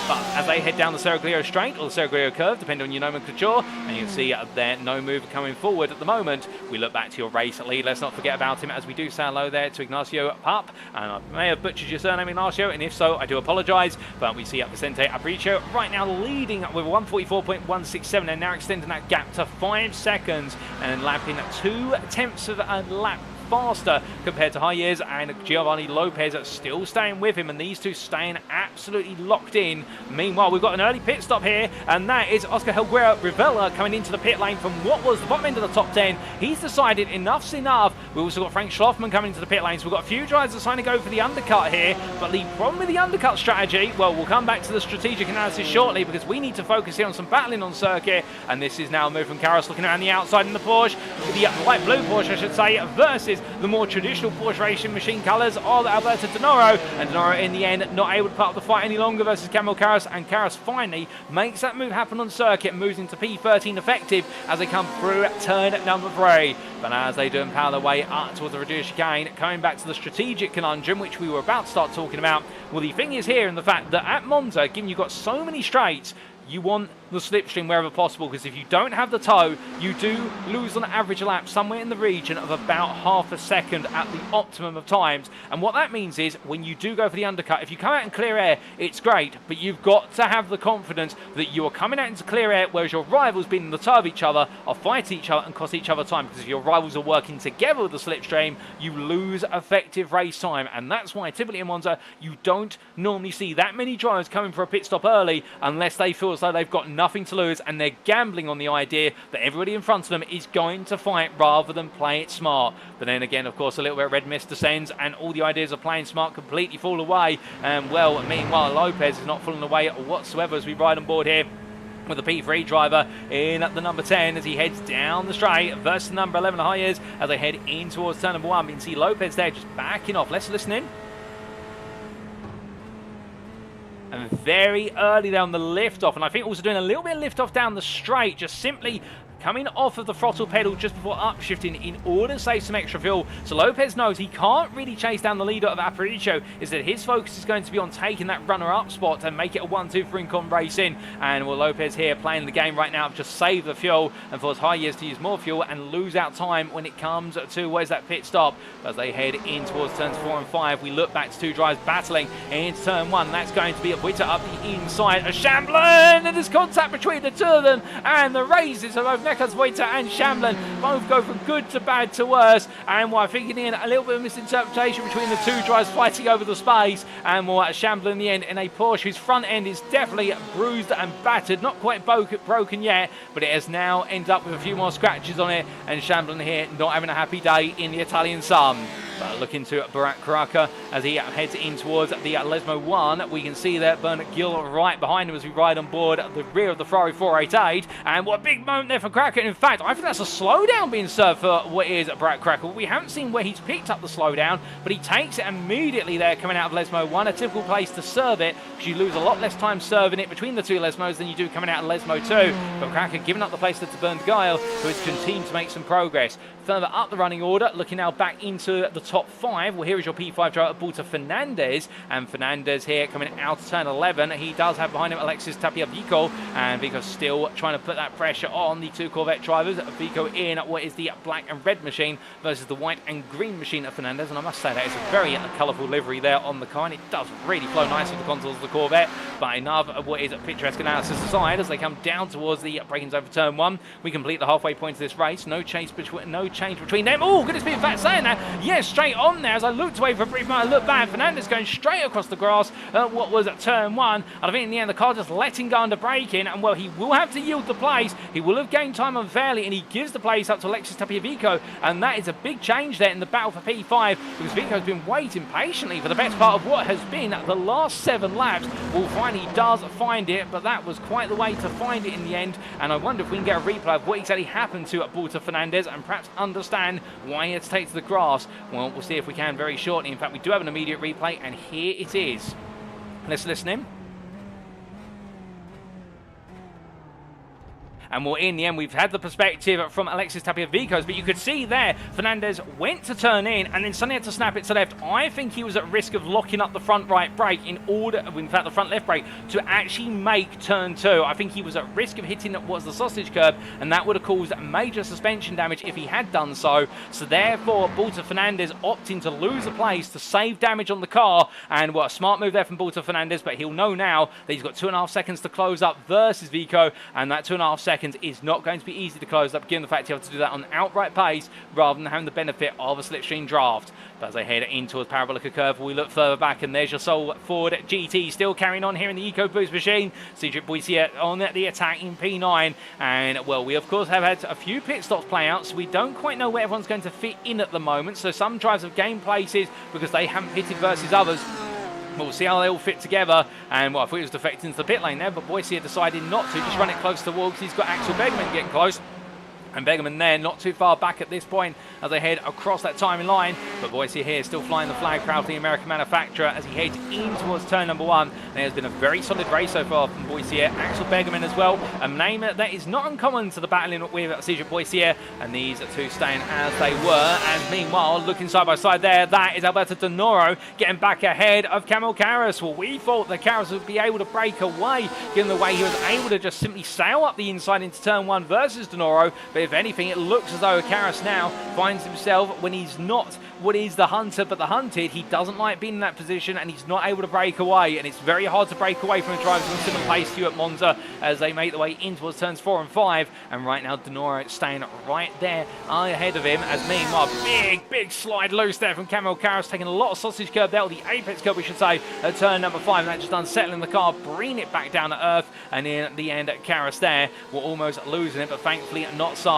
Speaker 1: But as they head down the Serraglio straight, or the Serraglio curve, depending on your nomenclature, and you can see there no move coming forward at the moment, we look back to your race lead. Let's not forget about him as we do say hello there to Ignacio Pup. And I may have butchered your surname, Ignacio, and if so, I do apologise. But we see Vicente Aparicio right now leading with 144.167 and now extending that gap to 5 seconds and lapping 2/10 of a lap faster compared to High Years, and Giovanni Lopez still staying with him, and these two staying absolutely locked in. Meanwhile, we've got an early pit stop here, and that is Oscar Helguera Rivera coming into the pit lane from what was the bottom end of the top 10. He's decided enough's enough. We've also got Frank Schloffman coming into the pit lane, so we've got a few drivers deciding to go for the undercut here, but the problem with the undercut strategy, well, we'll come back to the strategic analysis shortly because we need to focus here on some battling on circuit, and this is now a move from Karras looking around the outside in the Porsche, the light-blue Porsche, I should say, versus the more traditional Porsche racing machine colours of Alberto Denoro, and Denoro in the end not able to put up the fight any longer versus Camille Karras, and Karras finally makes that move happen on circuit, moves into P13 effective as they come through turn number 3. But as they do power their way up towards the reduced chicane, coming back to the strategic conundrum which we were about to start talking about, well, the thing is here in the fact that at Monza, given you've got so many straights, you want the slipstream wherever possible, because if you don't have the toe, you do lose on average a lap somewhere in the region of about half a second at the optimum of times. And what that means is when you do go for the undercut, if you come out in clear air, it's great, but you've got to have the confidence that you are coming out into clear air, whereas your rivals being in the toe of each other are fighting each other and cost each other time, because if your rivals are working together with the slipstream, you lose effective race time. And that's why typically in Monza, you don't normally see that many drivers coming for a pit stop early unless they feel as though they've got nothing to lose and they're gambling on the idea that everybody in front of them is going to fight rather than play it smart. But then again, of course, a little bit of red mist descends and all the ideas of playing smart completely fall away. And well, meanwhile, Lopez is not falling away whatsoever as we ride on board here with the P3 driver in at the number 10 as he heads down the straight versus the number 11 High Years as they head in towards turn number 1. You can see Lopez there just backing off. Let's listen in. And very early down the lift off, and I think also doing a little bit of lift off down the straight, just simply coming off of the throttle pedal just before upshifting in order to save some extra fuel. So Lopez knows he can't really chase down the leader of Aparicio, is that his focus is going to be on taking that runner-up spot and make it a 1-2 for Rincon Racing. And well, Lopez here playing the game right now, just save the fuel and force High Years to use more fuel and lose out time when it comes to where's that pit stop. As they head in towards turns 4 and 5, we look back to two drivers battling into turn 1. That's going to be a Witter up the inside of Chamblin, and there's contact between the two of them, and the raises of both Nekas Witter and Chamblin both go from good to bad to worse. And while thinking in a little bit of misinterpretation between the two drivers fighting over the space, and more Chamblin in the end in a Porsche whose front end is definitely bruised and battered, not quite broken yet, but it has now ended up with a few more scratches on it, and Chamblin here not having a happy day in the Italian sun. But looking to Barak Karaka as he heads in towards the Lesmo 1. We can see there Bernard Gill right behind him as we ride on board the rear of the Ferrari 488. And what a big moment there for Karaka. In fact, I think that's a slowdown being served for what is Barak Karaka. We haven't seen where he's picked up the slowdown, but he takes it immediately there coming out of Lesmo 1. A typical place to serve it, because you lose a lot less time serving it between the two Lesmos than you do coming out of Lesmo 2. But Karaka giving up the place to Bernd Geil, who has continued to make some progress. Further up the running order, looking now back into the top 5. Well, here is your P5 driver, Balta Fernandez. And Fernandez here coming out of turn 11. He does have behind him Alexis Tapia Vico. And Vico still trying to put that pressure on the two Corvette drivers. Vico in what is the black and red machine versus the white and green machine of Fernandez. And I must say that is a very colourful livery there on the car. And it does really flow nicely with the contours of the Corvette. But enough of what is a picturesque analysis aside, as they come down towards the braking zone for turn 1. We complete the halfway point of this race. No change between them. Oh, goodness me, in fact, saying that, yes, straight on there. As I looked away for a brief moment, I looked back. Fernandez going straight across the grass what was at turn 1. And I think in the end, the car just let him go under braking. And well, he will have to yield the place. He will have gained time unfairly, and he gives the place up to Alexis Tapia Vico. And that is a big change there in the battle for P5, because Vico's been waiting patiently for the best part of what has been the last 7 laps. Well, finally, he does find it, but that was quite the way to find it in the end. And I wonder if we can get a replay of what exactly happened to Balta Fernandez and perhaps understand why he had to take to the grass. Well, Well, we'll see if we can very shortly. In fact, we do have an immediate replay, and here it is. Let's listen in. And well, in the end, we've had the perspective from Alexis Tapiavicos, but you could see there, Fernandez went to turn in and then suddenly had to snap it to left. I think he was at risk of locking up the front right brake in fact, the front left brake, to actually make turn 2. I think he was at risk of hitting what was the sausage curb, and that would have caused major suspension damage if he had done so. So therefore, Balta Fernandez opting to lose a place to save damage on the car, and what a smart move there from Balta Fernandez, but he'll know now that he's got 2.5 seconds to close up versus Vico, and that 2.5 seconds is not going to be easy to close up, given the fact you have to do that on outright pace rather than having the benefit of a slipstream draft. But as they head in towards Parabolica Curve, we look further back, and there's your sole Ford GT still carrying on here in the EcoBoost machine. Cedric Boissier on the attack in P9, and well, we of course have had a few pit stops play out, so we don't quite know where everyone's going to fit in at the moment. So some drivers have gained places because they haven't pitted versus others. We'll see how they all fit together, and well, I thought he was defecting into the pit lane there, but Boissier decided not to, just run it close to the wall because he's got Axel Bergman getting close. And Bergman there, not too far back at this point as they head across that timing line. But Boissier here still flying the flag proudly, American manufacturer, as he heads in towards turn number 1. And it has been a very solid race so far from Boissier. Axel Bergman as well, a name that is not uncommon to the battling with Cedric Boissier. And these two staying as they were. And meanwhile, looking side by side there, that is Alberto De Noro getting back ahead of Camille Carras. Well, we thought that Carras would be able to break away, given the way he was able to just simply sail up the inside into turn 1 versus De Noro. But if anything, it looks as though Carras now finds himself, when he's not what is the hunter but the hunted, he doesn't like being in that position, and he's not able to break away, and it's very hard to break away from a driver who's in similar place to you at Monza as they make their way in towards turns 4 and 5. And right now De Noro staying right there ahead of him, as meanwhile big slide loose there from Camille Carras, taking a lot of sausage curb there, or the apex curb we should say, at turn number 5, and that just unsettling the car, bringing it back down to earth. And in the end, Carras there were almost losing it, but thankfully not so.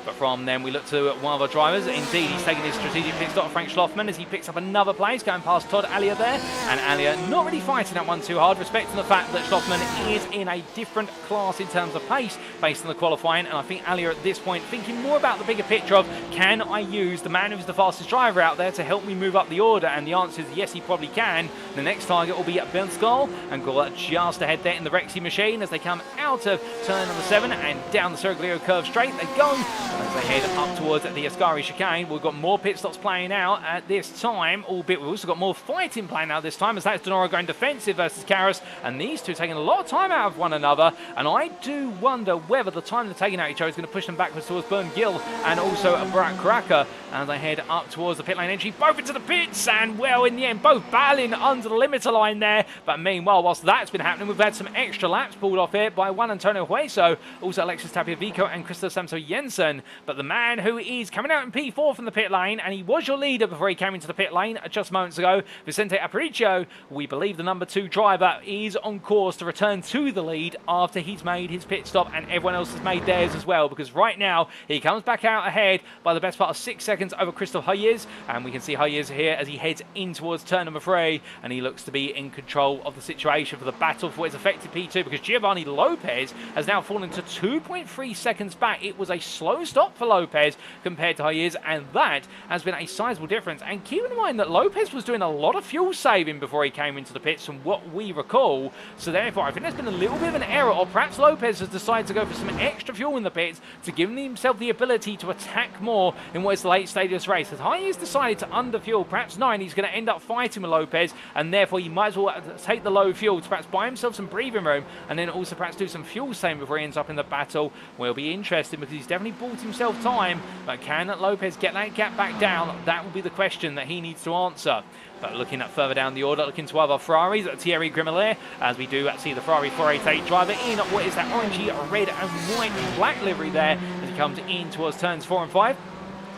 Speaker 1: But from then we look to one of our drivers. Indeed, he's taking his strategic pit stop, Frank Schloffman, as he picks up another place, going past Todd Allier there. And Allier not really fighting that one too hard, respecting the fact that Schloffman is in a different class in terms of pace based on the qualifying. And I think Allier at this point thinking more about the bigger picture of, can I use the man who's the fastest driver out there to help me move up the order? And the answer is yes, he probably can. The next target will be at Benskal, and Gawler just ahead there in the Rexy machine as they come out of turn number 7 and down the Serglio curve straight. They go as they head up towards the Ascari chicane. We've got more pit stops playing out at this time, albeit we've also got more fighting playing out this time, as that's De Noro going defensive versus Carras, and these two taking a lot of time out of one another. And I do wonder whether the time they're taking out each other is going to push them backwards towards Bern Gill and also Barack Cracker as they head up towards the pit lane entry, both into the pits, and well, in the end, both battling under the limiter line there. But meanwhile, whilst that's been happening, we've had some extra laps pulled off here by Juan Antonio Hueso, also Alexis Tapiavico and Christopher Samso Jensen. But the man who is coming out in P4 from the pit lane, and he was your leader before he came into the pit lane just moments ago, Vicente Aparicio, we believe the number 2 driver is on course to return to the lead after he's made his pit stop and everyone else has made theirs as well, because right now he comes back out ahead by the best part of 6 seconds over Christoph Hayes, and we can see Hayes here as he heads in towards turn number 3, and he looks to be in control of the situation for the battle for his effective P2, because Giovanni Lopez has now fallen to 2.3 seconds back. It was a slow stop for Lopez compared to Hayes, and that has been a sizable difference. And keep in mind that Lopez was doing a lot of fuel saving before he came into the pits from what we recall, so therefore I think there's been a little bit of an error, or perhaps Lopez has decided to go for some extra fuel in the pits to give himself the ability to attack more in what is the late stage of this race. As Hayes decided to underfuel, perhaps 9, he's going to end up fighting with Lopez, and therefore he might as well take the low fuel to perhaps buy himself some breathing room, and then also perhaps do some fuel saving before he ends up in the battle. Will be interesting because he's definitely bought himself time, but can Lopez get that gap back down? That will be the question that he needs to answer. But looking at further down the order, looking to other Ferraris, Thierry Grimelier, as we do see the Ferrari 488 driver in what is that orangey, red and white and black livery there as he comes in towards turns 4 and 5.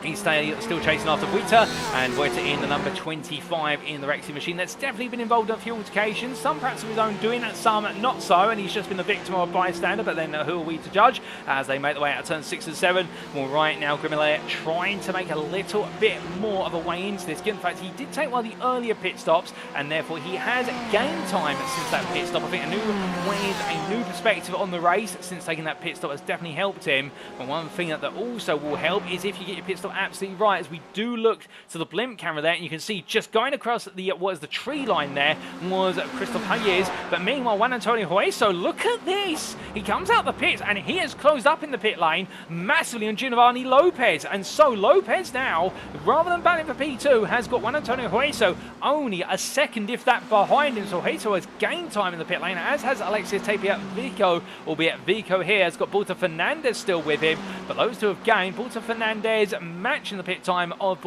Speaker 1: He's still chasing after Wita, and Wita in the number 25 in the Rexy machine. That's definitely been involved in a few altercations, some perhaps of his own doing, some not so, and he's just been the victim of a bystander. But then who are we to judge as they make their way out of turn 6 and 7? Well, right now Grimelier trying to make a little bit more of a way into this. In fact, he did take one of the earlier pit stops, and therefore he has gained time since that pit stop. I think a new perspective on the race since taking that pit stop has definitely helped him. But one thing that also will help is if you get your pit stop absolutely right, as we do look to the blimp camera there, and you can see just going across what is the tree line there was Christophe Hayes. But meanwhile, Juan Antonio Hueso, look at this. He comes out the pits and he has closed up in the pit lane massively on Giovanni Lopez. And so Lopez now, rather than battling for P2, has got Juan Antonio Hueso only a second, if that, behind him. So Hueso has gained time in the pit lane, as has Alexis Tapia Vico, albeit Vico here has got Bulta Fernandez still with him. But those two have gained. Bulta Fernandez matching the pit time of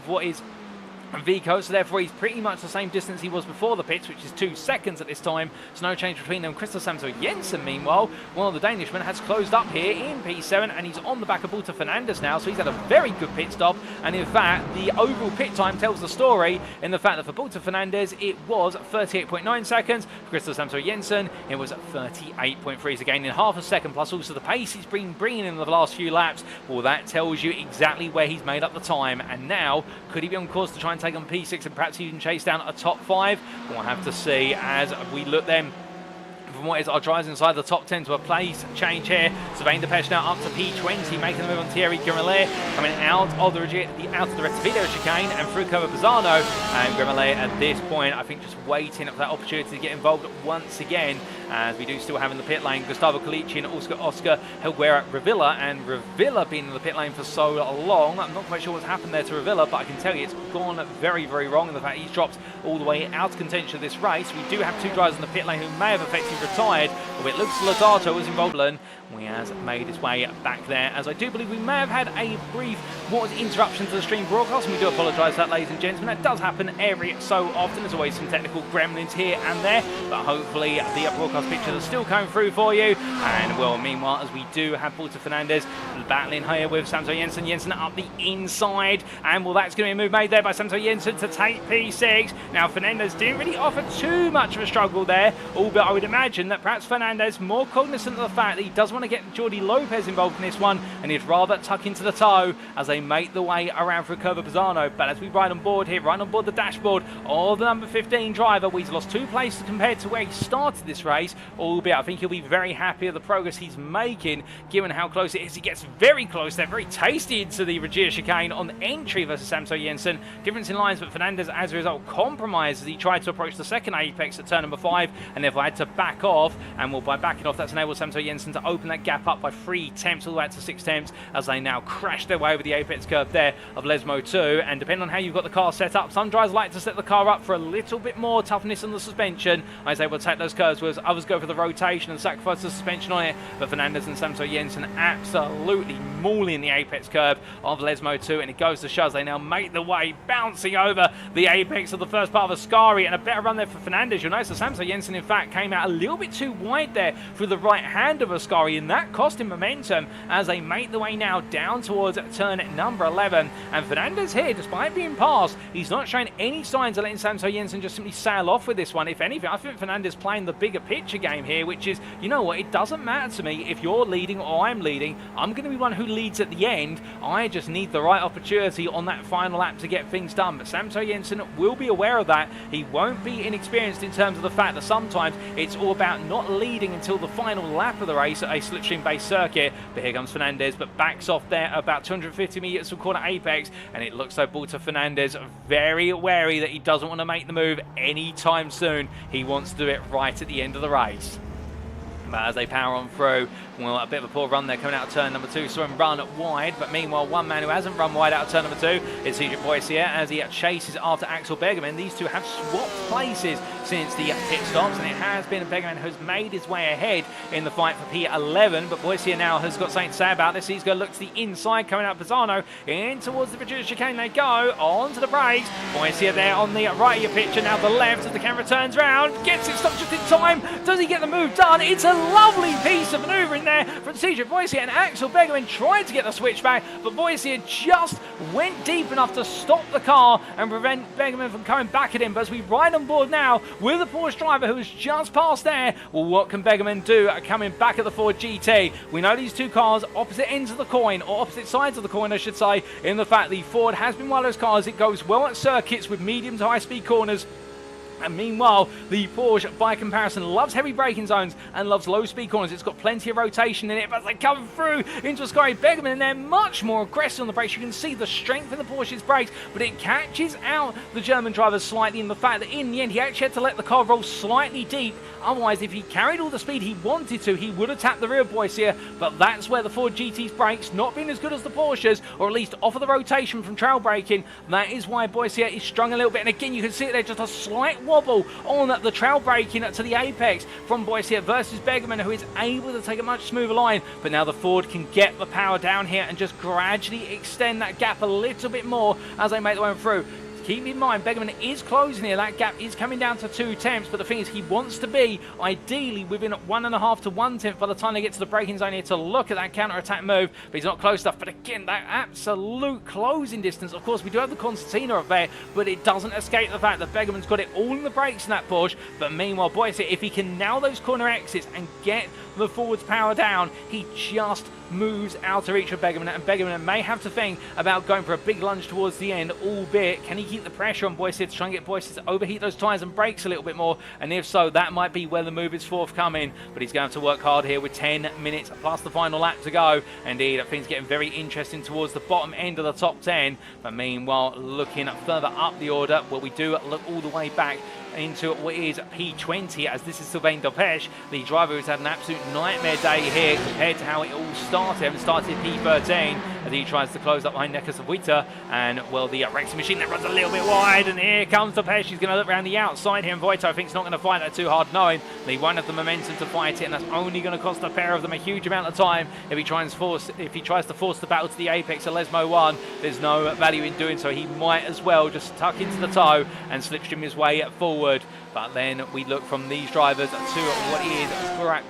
Speaker 1: what is Vico, so therefore he's pretty much the same distance he was before the pits, which is 2 seconds at this time. So no change between them. Christoph Samso Jensen, meanwhile, well, the Danishman has closed up here in P7, and he's on the back of Bulta Fernandez now, so he's had a very good pit stop. And in fact, the overall pit time tells the story in the fact that for Bulta Fernandez, it was 38.9 seconds. For Christoph Samso Jensen, it was 38.3. So again, in half a second, plus also the pace he's been bringing in the last few laps. Well, that tells you exactly where he's made up the time. And now, could he be on course to try and take on P6 and perhaps even chase down a top 5? We'll have to see as we look then from what is our drivers inside the top 10 to a place change here. Sylvain Depeche now up to P20, making the move on Thierry Grimoulet, coming out of the Recife chicane and through Covo Pisano. And Grimoulet at this point, I think, just waiting for that opportunity to get involved once again, as we do still have in the pit lane Gustavo Colici and Oscar Helguera Revilla. And Revilla being in the pit lane for so long, I'm not quite sure what's happened there to Revilla, but I can tell you it's gone very, very wrong in the fact he's dropped all the way out of contention of this race. We do have 2 drivers in the pit lane who may have effectively retired, but it looks Lodato was involved. We has made his way back there, as I do believe we may have had a brief interruption to the stream broadcast, and we do apologise for that, ladies and gentlemen. That does happen every so often. There's always some technical gremlins here and there, but hopefully the broadcast pictures are still coming through for you. And well, meanwhile, as we do have Bulta Fernandez battling here with Samso Jensen. Jensen up the inside, and well, that's going to be a move made there by Samso Jensen to take P6. Now Fernandez didn't really offer too much of a struggle there, albeit I would imagine that perhaps Fernandez more cognizant of the fact that he does want to get Jordi Lopez involved in this one, and he'd rather tuck into the toe as they make the way around through Curva Pisano. But as we ride on board here, right on board the dashboard of the number 15 driver, he's lost 2 places compared to where he started this race, albeit I think he'll be very happy with the progress he's making, given how close it is. He gets very close there, very tasty into the Regia chicane on entry versus Samso Jensen. Difference in lines, but Fernandez, as a result, compromised as he tried to approach the second apex at turn number 5, and therefore had to back off. And well, by backing off, that's enabled Samso Jensen to open that gap up by 3 temps all the way out to 6 temps, as they now crash their way over the apex curve there of Lesmo 2. And depending on how you've got the car set up, some drivers like to set the car up for a little bit more toughness on the suspension. I was able to take those curves, whereas others go for the rotation and sacrifice the suspension on it. But Fernandez and Samso Jensen absolutely mauling the apex curve of Lesmo 2, and it goes to show as they now make the way, bouncing over the apex of the first part of Ascari. And a better run there for Fernandez. You'll notice that Samso Jensen, in fact, came out a little bit too wide there through the right hand of Ascari, and that cost him momentum as they make the way now down towards turn number 11. And Fernandez here, despite being passed, he's not showing any signs of letting Samso Jensen just simply sail off with this one. If anything, I think Fernandez playing the bigger picture game here, which is, you know what, it doesn't matter to me if you're leading or I'm leading. I'm going to be one who leads at the end. I just need the right opportunity on that final lap to get things done. But Samso Jensen will be aware of that. He won't be inexperienced in terms of the fact that sometimes it's all about not leading until the final lap of the race at a slipstream-based circuit. But here comes Fernandez, but backs off there about 250 metres from corner apex, and it looks like Bulta Fernandez very wary that he doesn't want to make the move anytime soon. He wants to do it right at the end of the race. But as they power on through, well, a bit of a poor run there coming out of turn number 2. Saw him run wide, but meanwhile, one man who hasn't run wide out of turn number 2 is Cedric Boissier as he chases after Axel Bergerman. These two have swapped places since the pit stops, and it has been Bergerman who's made his way ahead in the fight for P11. But Boissier now has got something to say about this. He's going to look to the inside, coming out Pisano, in towards the Virginia chicane they go, onto the brakes. Boissier there on the right of your picture, now the left as the camera turns round, gets it stopped just in time. Does he get the move done? It's a lovely piece of manoeuvring there from Cedric Boissier, and Axel Bergerman tried to get the switchback, but Boissier just went deep enough to stop the car and prevent Bergerman from coming back at him. But as we ride on board now with a Porsche driver who has just passed there, well, what can Bergerman do coming back at the Ford GT? We know these two cars opposite ends of the coin, or opposite sides of the coin I should say, in the fact the Ford has been one of those cars, it goes well at circuits with medium to high speed corners. And meanwhile, the Porsche, by comparison, loves heavy braking zones and loves low-speed corners. It's got plenty of rotation in it, but as they come through into a Scotty Begerman, and they're much more aggressive on the brakes. You can see the strength in the Porsche's brakes, but it catches out the German driver slightly in the fact that in the end, he actually had to let the car roll slightly deep. Otherwise, if he carried all the speed he wanted to, he would have tapped the rear boys here, but that's where the Ford GT's brakes, not being as good as the Porsches, or at least offer the rotation from trail braking, that is why Boycia is strung a little bit. And again, you can see it there, just a slight wobble on the trail braking to the apex from Boycia versus Begerman, who is able to take a much smoother line. But now the Ford can get the power down here and just gradually extend that gap a little bit more as they make their way through. Keep in mind, Begerman is closing here. That gap is coming down to 2 tenths, but the thing is, he wants to be ideally within 1.5 to 1 tenth by the time they get to the braking zone here to look at that counter-attack move, but he's not close enough. But again, that absolute closing distance. Of course, we do have the concertina up there, but it doesn't escape the fact that Begerman's got it all in the brakes in that Porsche. But meanwhile, Boycia, if he can nail those corner exits and get the Ford's power down, he just moves out of reach of Begerman, and Begerman may have to think about going for a big lunge towards the end, albeit can he keep the pressure on Boycia to try and get Boycia to overheat those tyres and brakes a little bit more, and if so, that might be where the move is forthcoming. But he's going to have to work hard here with 10 minutes plus the final lap to go. Indeed, things getting very interesting towards the bottom end of the top 10, but meanwhile, looking further up the order, well, we do look all the way back into what is P20, as this is Sylvain Delpech, the driver who's had an absolute nightmare day here compared to how it all started. It started P13 as he tries to close up behind Necker Savuita, and well, the racing machine that runs a little bit wide, and here comes Delpech. He's going to look around the outside here, and Voito I think is not going to fight that too hard, knowing that he won't have the momentum to fight it, and that's only going to cost a pair of them a huge amount of time if he tries to force the battle to the apex of Lesmo 1. There's no value in doing so. He might as well just tuck into the toe and slipstream his way forward. But then we look from these drivers to what is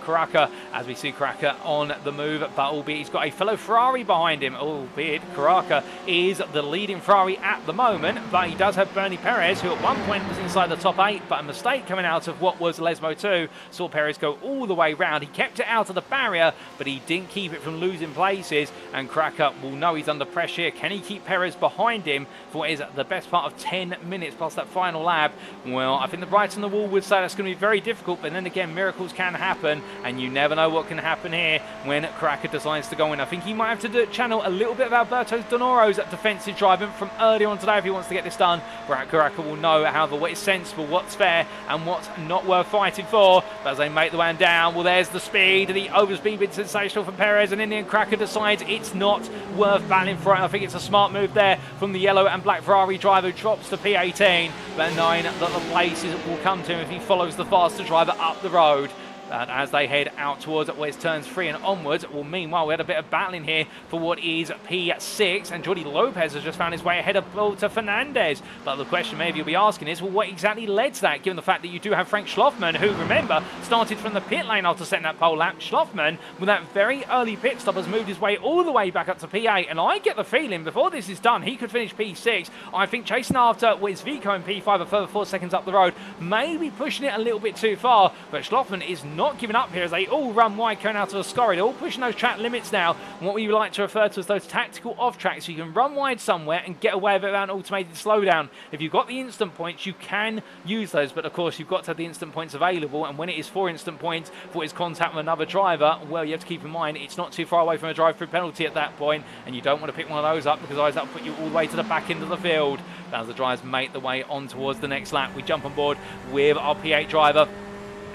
Speaker 1: Karaka, as we see Karaka on the move, but albeit he's got a fellow Ferrari behind him, albeit Karaka is the leading Ferrari at the moment, but he does have Bernie Perez, who at one point was inside the top 8, but a mistake coming out of what was Lesmo 2 saw Perez go all the way round. He kept it out of the barrier, but he didn't keep it from losing places, and Karaka will know he's under pressure here. Can he keep Perez behind him for what is the best part of 10 minutes plus that final lap? Well, I think the Brighton on the wall would say that's going to be very difficult, but then again, miracles can happen, and you never know what can happen here when Karaka decides to go in. I think he might have to channel a little bit of Alberto Donoro's defensive driving from earlier on today if he wants to get this done. Karaka will know, however, what is sensible, what's fair, and what's not worth fighting for. But as they make the way down, well, there's the speed. The overspeed been sensational from Perez, and in the end, Karaka decides it's not worth battling for it. I think it's a smart move there from the yellow and black Ferrari driver, who drops to P18, but knowing that the places will come to him if he follows the faster driver up the road. And as they head out towards where it's turns 3 and onwards, well, meanwhile, we had a bit of battling here for what is P6, and Jordi Lopez has just found his way ahead of Walter Fernandez. But the question maybe you'll be asking is, well, what exactly led to that, given the fact that you do have Frank Schloffman, who, remember, started from the pit lane after setting that pole lap. Schloffman, with that very early pit stop, has moved his way all the way back up to P8, and I get the feeling, before this is done, he could finish P6. I think chasing after with Vico in P5 a further 4 seconds up the road, maybe pushing it a little bit too far, but Schloffman is not giving up here as they all run wide coming out of the Scurry. They're all pushing those track limits now, and what we like to refer to as those tactical off tracks, so you can run wide somewhere and get away with it without an automated slowdown. If you've got the instant points, you can use those, but of course you've got to have the instant points available, and when it is 4 instant points for his contact with another driver, well, you have to keep in mind it's not too far away from a drive-through penalty at that point, and you don't want to pick one of those up, because otherwise that will put you all the way to the back end of the field. As the drivers make the way on towards the next lap, we jump on board with our P8 driver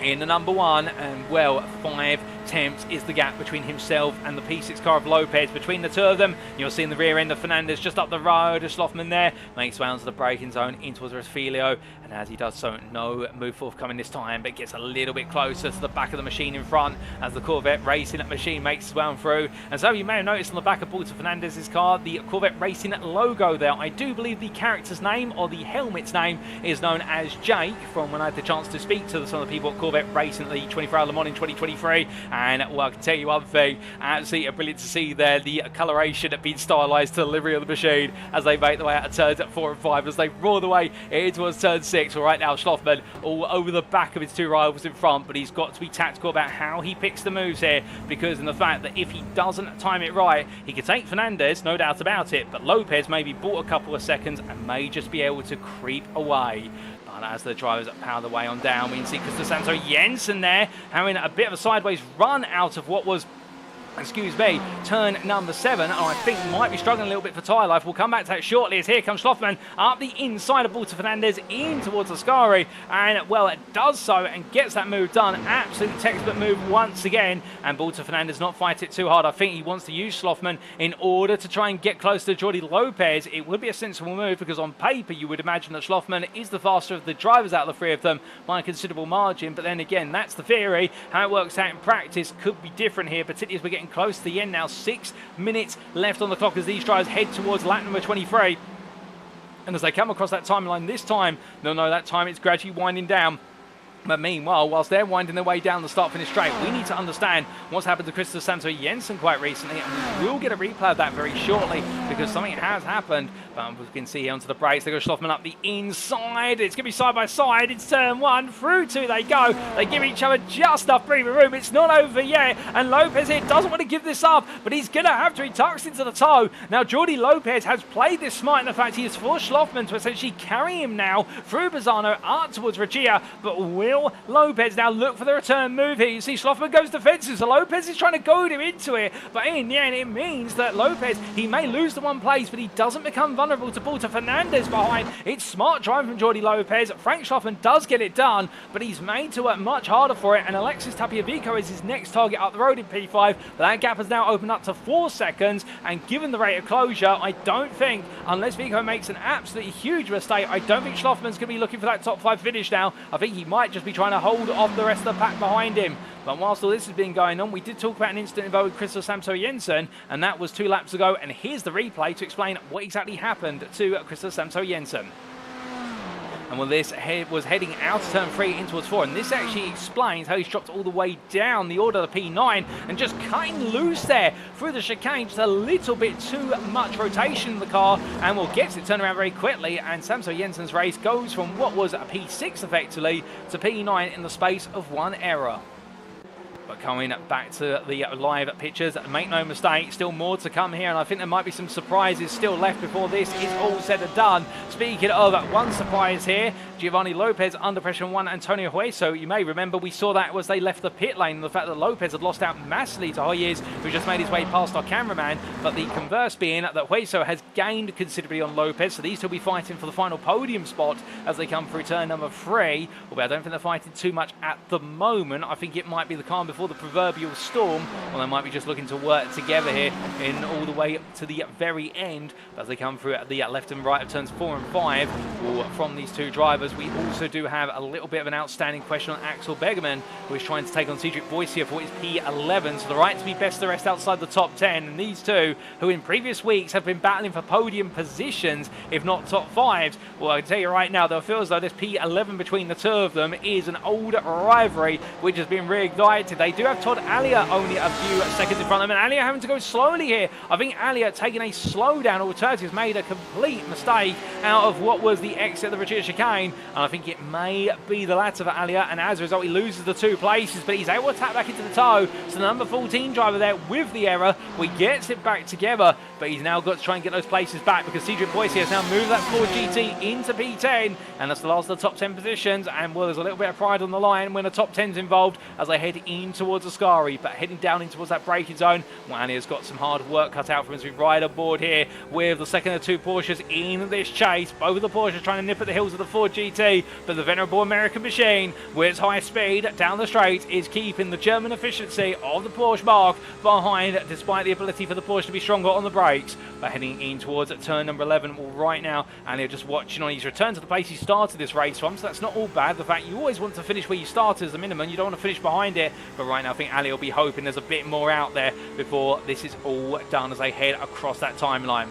Speaker 1: in the number 1, and well, 5 tenths is the gap between himself and the P6 car of Lopez. Between the two of them, you'll see in the rear end of Fernandez just up the road. Schloffman there makes way onto the braking zone in towards Rasfilio, and as he does so, no move forthcoming this time, but gets a little bit closer to the back of the machine in front as the Corvette Racing machine makes its way on through. And so you may have noticed on the back of Walter Fernandez's car the Corvette Racing logo there. I do believe the character's name, or the helmet's name, is known as Jake, from when I had the chance to speak to some of the people at Corvette Racing at the 24-hour Le Mans in 2023. And well, I can tell you one thing, absolutely brilliant to see there the coloration being stylised to the livery of the machine as they make their way out of turns at 4 and 5 as they roar the way in towards turn 6. Well, right now Schloffman all over the back of his two rivals in front, but he's got to be tactical about how he picks the moves here, because in the fact that if he doesn't time it right, he could take Fernandez, no doubt about it, but Lopez maybe bought a couple of seconds and may just be able to creep away. But as the drivers power the way on down, we can see Santo Jensen there having a bit of a sideways run out of what was, excuse me, turn number 7, and I think might be struggling a little bit for tyre life. We'll come back to that shortly, as here comes Schloffmann up the inside of Walter Fernandez in towards Ascari, and well, it does so and gets that move done. Absolute textbook move once again, and Walter Fernandez not fight it too hard. I think he wants to use Schloffmann in order to try and get close to Jordi Lopez. It would be a sensible move, because on paper you would imagine that Schloffmann is the faster of the drivers out of the three of them by a considerable margin, but then again, that's the theory. How it works out in practice could be different here, particularly as we're getting close to the end now. 6 minutes left on the clock as these drivers head towards lap number 23. And as they come across that timeline this time, they'll know that time it's gradually winding down. But meanwhile, whilst they're winding their way down the start-finish straight, we need to understand what's happened to Christopher Santo Jensen quite recently, and we will get a replay of that very shortly, because something has happened. But we can see here onto the brakes. They go Schloffmann up the inside. It's going to be side by side. It's turn 1, through 2 they go. They give each other just enough breathing room. It's not over yet, and Lopez here doesn't want to give this up, but he's going to have to. He tucks into the toe. Now, Jordi Lopez has played this smart in the fact he has forced Schloffmann to essentially carry him now through Bazzano up towards Regia, but will Lopez now look for the return move here? You see Schloffmann goes defensive, so Lopez is trying to goad him into it, but in the end it means that Lopez, he may lose the one place, but he doesn't become vulnerable to Walter Fernandez behind. It's smart driving from Jordi Lopez. Frank Schloffmann does get it done, but he's made to work much harder for it, and Alexis Tapiavico is his next target up the road in P5, but that gap has now opened up to 4 seconds, and given the rate of closure, I don't think, unless Vico makes an absolutely huge mistake, I don't think Schloffmann's going to be looking for that top 5 finish now. I think he might just be trying to hold off the rest of the pack behind him. But whilst all this has been going on, we did talk about an incident involving Christopher Santo Jensen, and that was 2 laps ago, and here's the replay to explain what exactly happened to Christopher Santo Jensen. And well, this was heading out of turn 3 in towards 4, and this actually explains how he's dropped all the way down the order of the P9 and just cutting loose there through the chicane. Just a little bit too much rotation in the car, and will get it turned around very quickly, and Santo Jensen's race goes from what was a P6 effectively to P9 in the space of 1 error. But coming back to the live pictures, make no mistake, still more to come here, and I think there might be some surprises still left before this is all said and done. Speaking of one surprise here, Giovanni Lopez under pressure on 1 Antonio Hueso. You may remember we saw that as they left the pit lane, and the fact that Lopez had lost out massively to Hoyes, who just made his way past our cameraman, but the converse being that Hueso has gained considerably on Lopez, so these two will be fighting for the final podium spot as they come through turn number 3, although I don't think they're fighting too much at the moment. I think it might be the calm before the proverbial storm, or they might be just looking to work together here in all the way to the very end as they come through at the left and right of turns 4 and 5. Well, from these two drivers, we also do have a little bit of an outstanding question on Axel Begerman, who is trying to take on Cedric Boycia for his P11, so the right to be best of the rest outside the top 10. And these two, who in previous weeks have been battling for podium positions, if not top 5s, well, I can tell you right now, they'll feel as though this P11 between the two of them is an old rivalry which has been reignited. They do have Todd Allier only a few seconds in front of them, and Allier having to go slowly here. I think Allier taking a slowdown alternative has made a complete mistake out of what was the exit of the Virginia chicane, and I think it may be the latter for Allier, and as a result he loses the 2 places, but he's able to tap back into the toe. So the number 14 driver there with the error, we gets it back together, but he's now got to try and get those places back, because Cedric Boyce has now moved that Ford GT into P10, and that's the last of the top 10 positions. And well, there's a little bit of pride on the line when the top 10's involved as they head in towards Ascari, but heading down in towards that braking zone, Allier's got some hard work cut out for him as we ride aboard here with the second of 2 Porsches in this chase. Both of the Porsches trying to nip at the heels of the Ford GT, but the venerable American machine with its high speed down the straight is keeping the German efficiency of the Porsche mark behind, despite the ability for the Porsche to be stronger on the brakes. But heading in towards turn number 11, well, right now Allier just watching on his return to the place he started this race from, so that's not all bad. The fact you always want to finish where you started as a minimum, you don't want to finish behind it, but right now I think Allier will be hoping there's a bit more out there before this is all done as they head across that timeline.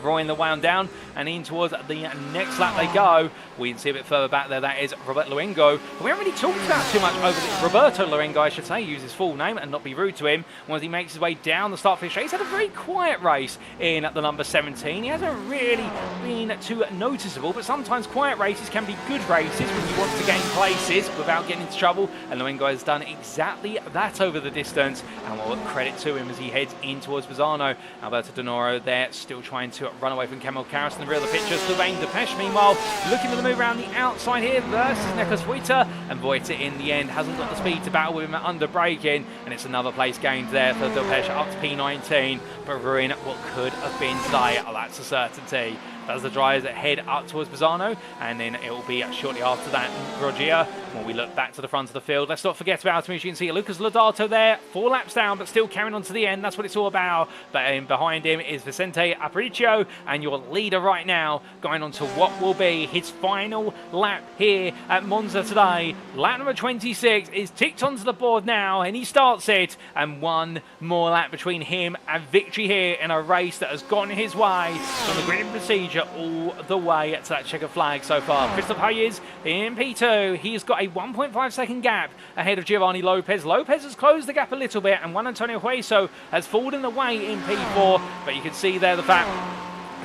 Speaker 1: Roaring the way on down and in towards the next lap they go. We can see a bit further back there, that is Roberto Luengo. We haven't really talked about too much over this. Roberto Luengo, I should say, use his full name and not be rude to him. Once he makes his way down the start finish, he's had a very quiet race in the number 17. He hasn't really been too noticeable, but sometimes quiet races can be good races when you want to gain places without getting into trouble, and Luengo has done exactly that over the distance, and we'll credit to him as he heads in towards Bazzano. Alberto Donoro there still trying to run away from Kamil Karras in the rear of the picture. Sylvain Depesche, meanwhile, looking for the move around the outside here versus Nekos Vojta, and Vojta in the end hasn't got the speed to battle with him under braking, and it's another place gained there for Depesche up to P19, but ruin what could have been today. Oh, that's a certainty. As the drivers head up towards Bazzano, and then it will be shortly after that Rogia when we look back to the front of the field. Let's not forget about him. As you can see, Lucas Lodato there, 4 laps down, but still carrying on to the end. That's what it's all about. But behind him is Vicente Aparicio, and your leader right now going on to what will be his final lap here at Monza today. Lap number 26 is ticked onto the board now, and he starts it, and one more lap between him and victory here in a race that has gone his way from the grid procedure all the way to that checkered flag so far. Christophe Hayes in P2. He's got a 1.5 second gap ahead of Giovanni Lopez. Lopez has closed the gap a little bit, and Juan Antonio Hueso has fallen away in P4, but you can see there the fact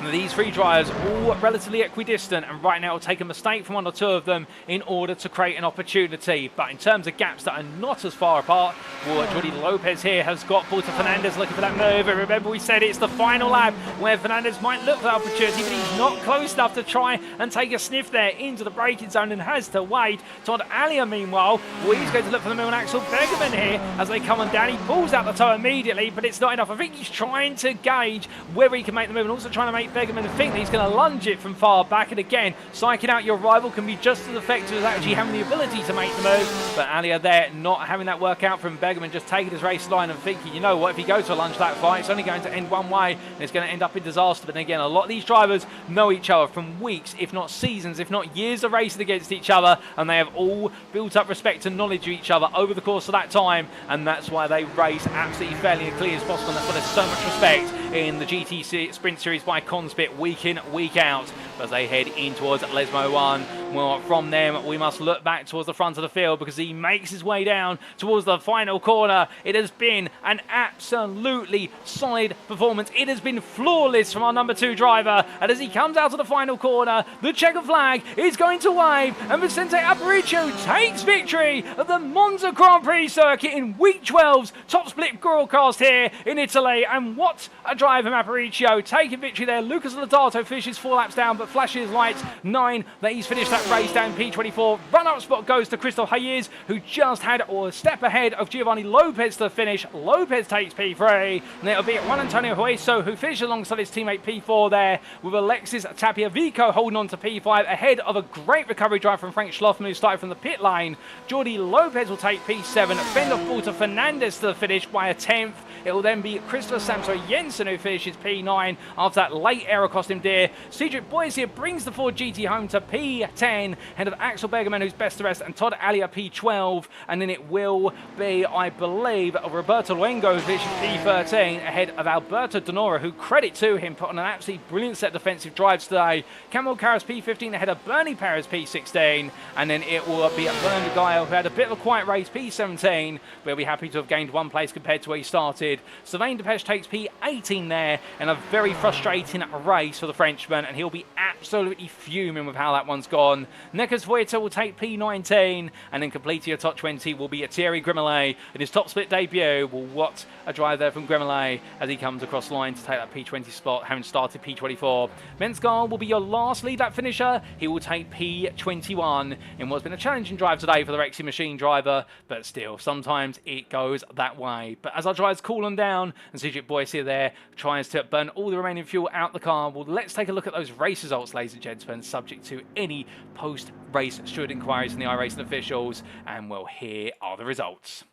Speaker 1: that these three drivers all relatively equidistant, and right now will take a mistake from one or two of them in order to create an opportunity. But in terms of gaps that are not as far apart, well, Jordi Lopez here has got Walter Fernandez looking for that move. And remember, we said it's the final lap where Fernandez might look for that opportunity, but he's not close enough to try and take a sniff there into the braking zone and has to wait. Todd Alia, meanwhile, well, he's going to look for the move on Axel Begerman here as they come on down. He pulls out the toe immediately, but it's not enough. I think he's trying to gauge whether he can make the move, and also trying to make Begerman think that he's going to lunge it from far back. And again, psyching out your rival can be just as effective as actually having the ability to make the move. But Alia there not having that work out from Begerman, just taking his race line and thinking, you know what, if he goes to a lunge that far, it's only going to end one way and it's going to end up in disaster. But again, a lot of these drivers know each other from weeks, if not seasons, if not years of racing against each other, and they have all built up respect and knowledge of each other over the course of that time, and that's why they race absolutely fairly and clear as possible. And that's why there's so much respect in the GTE Sprint Series by CONSPIT week in, week out, as they head in towards Lesmo 1. Well, from them, we must look back towards the front of the field, because he makes his way down towards the final corner. It has been an absolutely solid performance. It has been flawless from our number 2 driver, and as he comes out of the final corner, the checkered flag is going to wave, and Vicente Aparicio takes victory of the Monza Grand Prix circuit in week 12's top split broadcast here in Italy. And what a drive from Aparicio, taking victory there. Lucas Lodato finishes 4 laps down, but flashes lights 9 that he's finished that race down P24. Run-up spot goes to Christophe Hayes, who just had a step ahead of Giovanni Lopez to finish. Lopez takes P3, and it'll be Juan Antonio Hueso, who finishes alongside his teammate P4 there, with Alexis Tapia-Vico holding on to P5 ahead of a great recovery drive from Frank Schlossman, who started from the pit lane. Jordi Lopez will take P7, fend off Walter Fernandez to the finish by a 10th. It will then be Christopher Samso Jensen who finishes P9 after that late error cost him dear. Cedric Boyce brings the Ford GT home to P10, ahead of Axel Begerman, who's best the rest, and Todd Alia P12. And then it will be, I believe, Roberto Luengo who finishes P13, ahead of Alberto Donora, who, credit to him, put on an absolutely brilliant set of defensive drives today. Kamil Karras P15 ahead of Bernie Perez P16, and then it will be Bernard Guile, who had a bit of a quiet race, P17, but he'll be happy to have gained 1 place compared to where he started. Sylvain Depesche takes P18 there, in a very frustrating race for the Frenchman, and he'll be absolutely fuming with how that one's gone. Nekos Vojta will take P19, and then completing your top 20 will be Thierry Grimoulet in his top split debut. Well, what a drive there from Grimoulet as he comes across the line to take that P20 spot, having started P24. Mensgar will be your last lead lap finisher. He will take P21 in what's been a challenging drive today for the Rexy Machine driver, but still, sometimes it goes that way. But as our drivers cool on down, and Cedric Boyce there tries to burn all the remaining fuel out the car, well, let's take a look at those race results, ladies and gentlemen, subject to any post-race steward inquiries from the iRacing officials. And well, here are the results.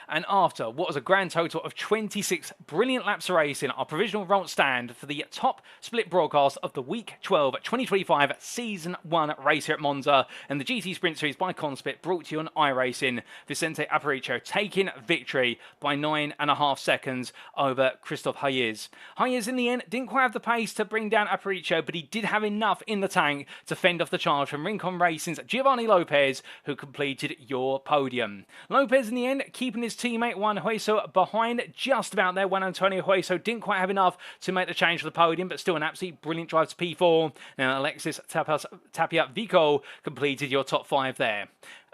Speaker 1: And after what was a grand total of 26 brilliant laps of racing, our provisional results stand for the top split broadcast of the Week 12 2025 Season 1 race here at Monza, and the GTE Sprint Series by CONSPIT, brought to you on iRacing. Vicente Aparicio taking victory by 9.5 seconds over Christophe Hayes. Hayes in the end didn't quite have the pace to bring down Aparicio, but he did have enough in the tank to fend off the charge from Rincon Racing's Giovanni Lopez, who completed your podium. Lopez in the end keeping his teammate Juan Hueso behind just about there. Juan Antonio Hueso didn't quite have enough to make the change for the podium, but still an absolutely brilliant drive to P4. Now Alexis Tapia-Vico completed your top 5 there.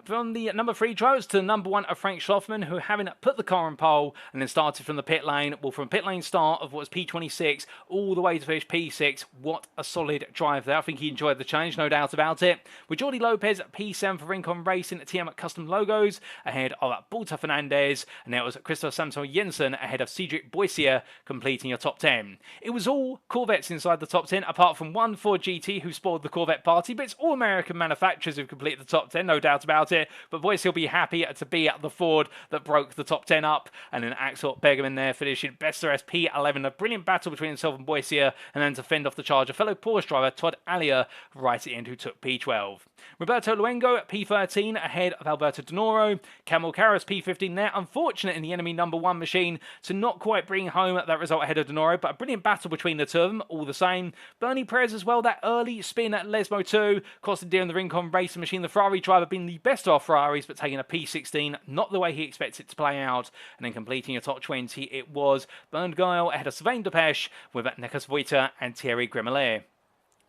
Speaker 1: From the number 3 drivers to the number 1 of Frank Schloffman, who having put the car on pole and then started from the pit lane. Well, from pit lane start of what was P26 all the way to finish P6. What a solid drive there. I think he enjoyed the challenge, no doubt about it. With Jordi Lopez at P7 for Rincon Racing at TM Custom Logos, ahead of Balta Fernandez, and there was Christopher Samson Jensen ahead of Cedric Boissier, completing your top 10. It was all Corvettes inside the top 10, apart from one Ford GT who spoiled the Corvette party, but it's all American manufacturers who've completed the top 10, no doubt about it. But Boissier will be happy to be at the Ford that broke the top 10 up, and then Axel Bergman there finishing best of rest P11. A brilliant battle between himself and Boissier, and then to fend off the charge, a fellow Porsche driver, Todd Allier, right at the end, who took P12. Roberto Luengo at P13 ahead of Alberto Donoro. Camel Karras P15 there. Unfortunate in the enemy number 1 machine to not quite bring home that result ahead of Donoro, but a brilliant battle between the two of them all the same. Bernie Perez as well, that early spin at Lesmo 2 costed dear in the Rincon Racing machine. The Ferrari driver being the best of our Ferraris, but taking a P16, not the way he expects it to play out. And then completing a top 20, it was Bernd Geil ahead of Sylvain Depeche with Nekas Voita and Thierry Grimelier.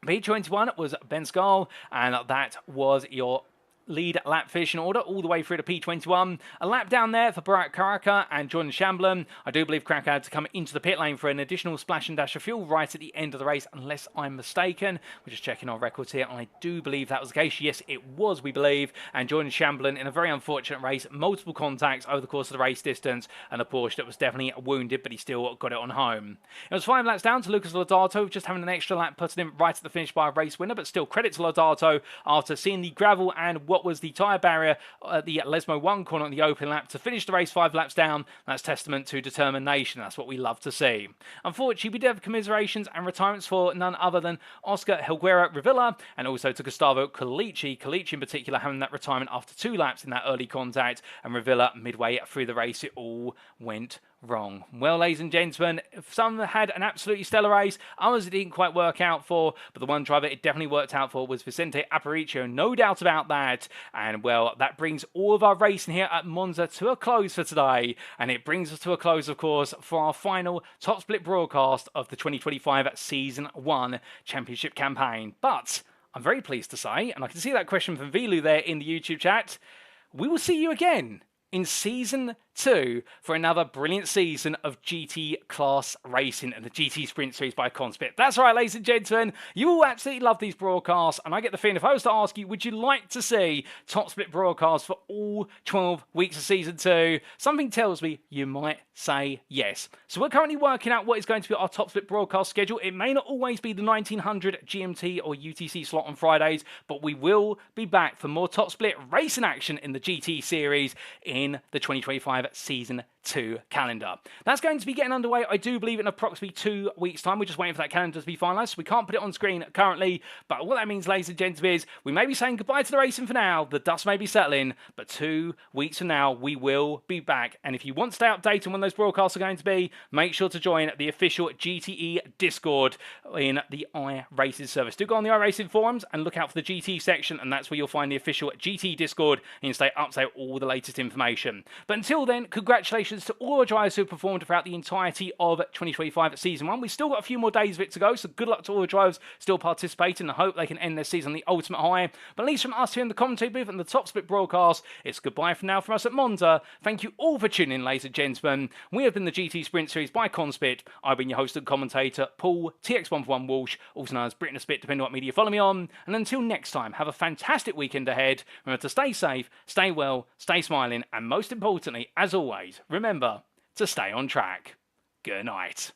Speaker 1: P21 was Ben Scarl, and that was your lead lap finishing order all the way through to P21. A lap down there for Barack Karaka and Jordan Shamblin. I do believe Karaka had to come into the pit lane for an additional splash and dash of fuel right at the end of the race, unless I'm mistaken. We're just checking our records here, and I do believe that was the case. Yes, it was, we believe. And Jordan Shamblin in a very unfortunate race, multiple contacts over the course of the race distance, and a Porsche that was definitely wounded, but he still got it on home. It was 5 laps down to Lucas Lodato, just having an extra lap putting him right at the finish by a race winner, but still credit to Lodato after seeing the gravel and what was the tyre barrier at the Lesmo 1 corner on the open lap to finish the race 5 laps down. That's testament to determination. That's what we love to see. Unfortunately, we did have commiserations and retirements for none other than Oscar Helguera Revilla and also to Gustavo Colici. Colici in particular having that retirement after 2 laps in that early contact, and Revilla midway through the race. It all went wrong. Well, ladies and gentlemen, some had an absolutely stellar race, others it didn't quite work out for, but the one driver it definitely worked out for was Vicente Aparicio, no doubt about that. And well, that brings all of our racing here at Monza to a close for today, and it brings us to a close, of course, for our final top split broadcast of the 2025 Season 1 Championship campaign. But I'm very pleased to say, and I can see that question from Vilu there in the YouTube chat, we will see you again in Season 2 for another brilliant season of GT class racing and the GT Sprint Series by CONSPIT. That's right, ladies and gentlemen, you all absolutely love these broadcasts, and I get the feeling if I was to ask you, would you like to see top split broadcasts for all 12 weeks of Season 2? Something tells me you might say yes. So we're currently working out what is going to be our top split broadcast schedule. It may not always be the 1900 GMT or UTC slot on Fridays, but we will be back for more top split racing action in the GT series in the 2025 Season 2 calendar. That's going to be getting underway, I do believe, in approximately 2 weeks' time. We're just waiting for that calendar to be finalised, so we can't put it on screen currently. But what that means, ladies and gentlemen, is we may be saying goodbye to the racing for now. The dust may be settling, but 2 weeks from now, we will be back. And if you want to stay updated on when those broadcasts are going to be, make sure to join the official GTE Discord in the iRacing service. Do go on the iRacing forums and look out for the GT section, and that's where you'll find the official GT Discord, and you'll stay up to date with all the latest information. But until then, congratulations to all our drivers who performed throughout the entirety of 2025 Season 1. We've still got a few more days of it to go, so good luck to all the drivers still participating. I hope they can end their season on the ultimate high. But at least from us here in the commentary booth and the Top Split broadcast, it's goodbye for now from us at Monza. Thank you all for tuning in, ladies and gentlemen. We have been the GT Sprint Series by CONSPIT. I've been your host and commentator, Paul TX141 Walsh, also known as Britain a Spit, depending on what media you follow me on. And until next time, have a fantastic weekend ahead. Remember to stay safe, stay well, stay smiling, and most importantly, as always, remember to stay on track. Good night.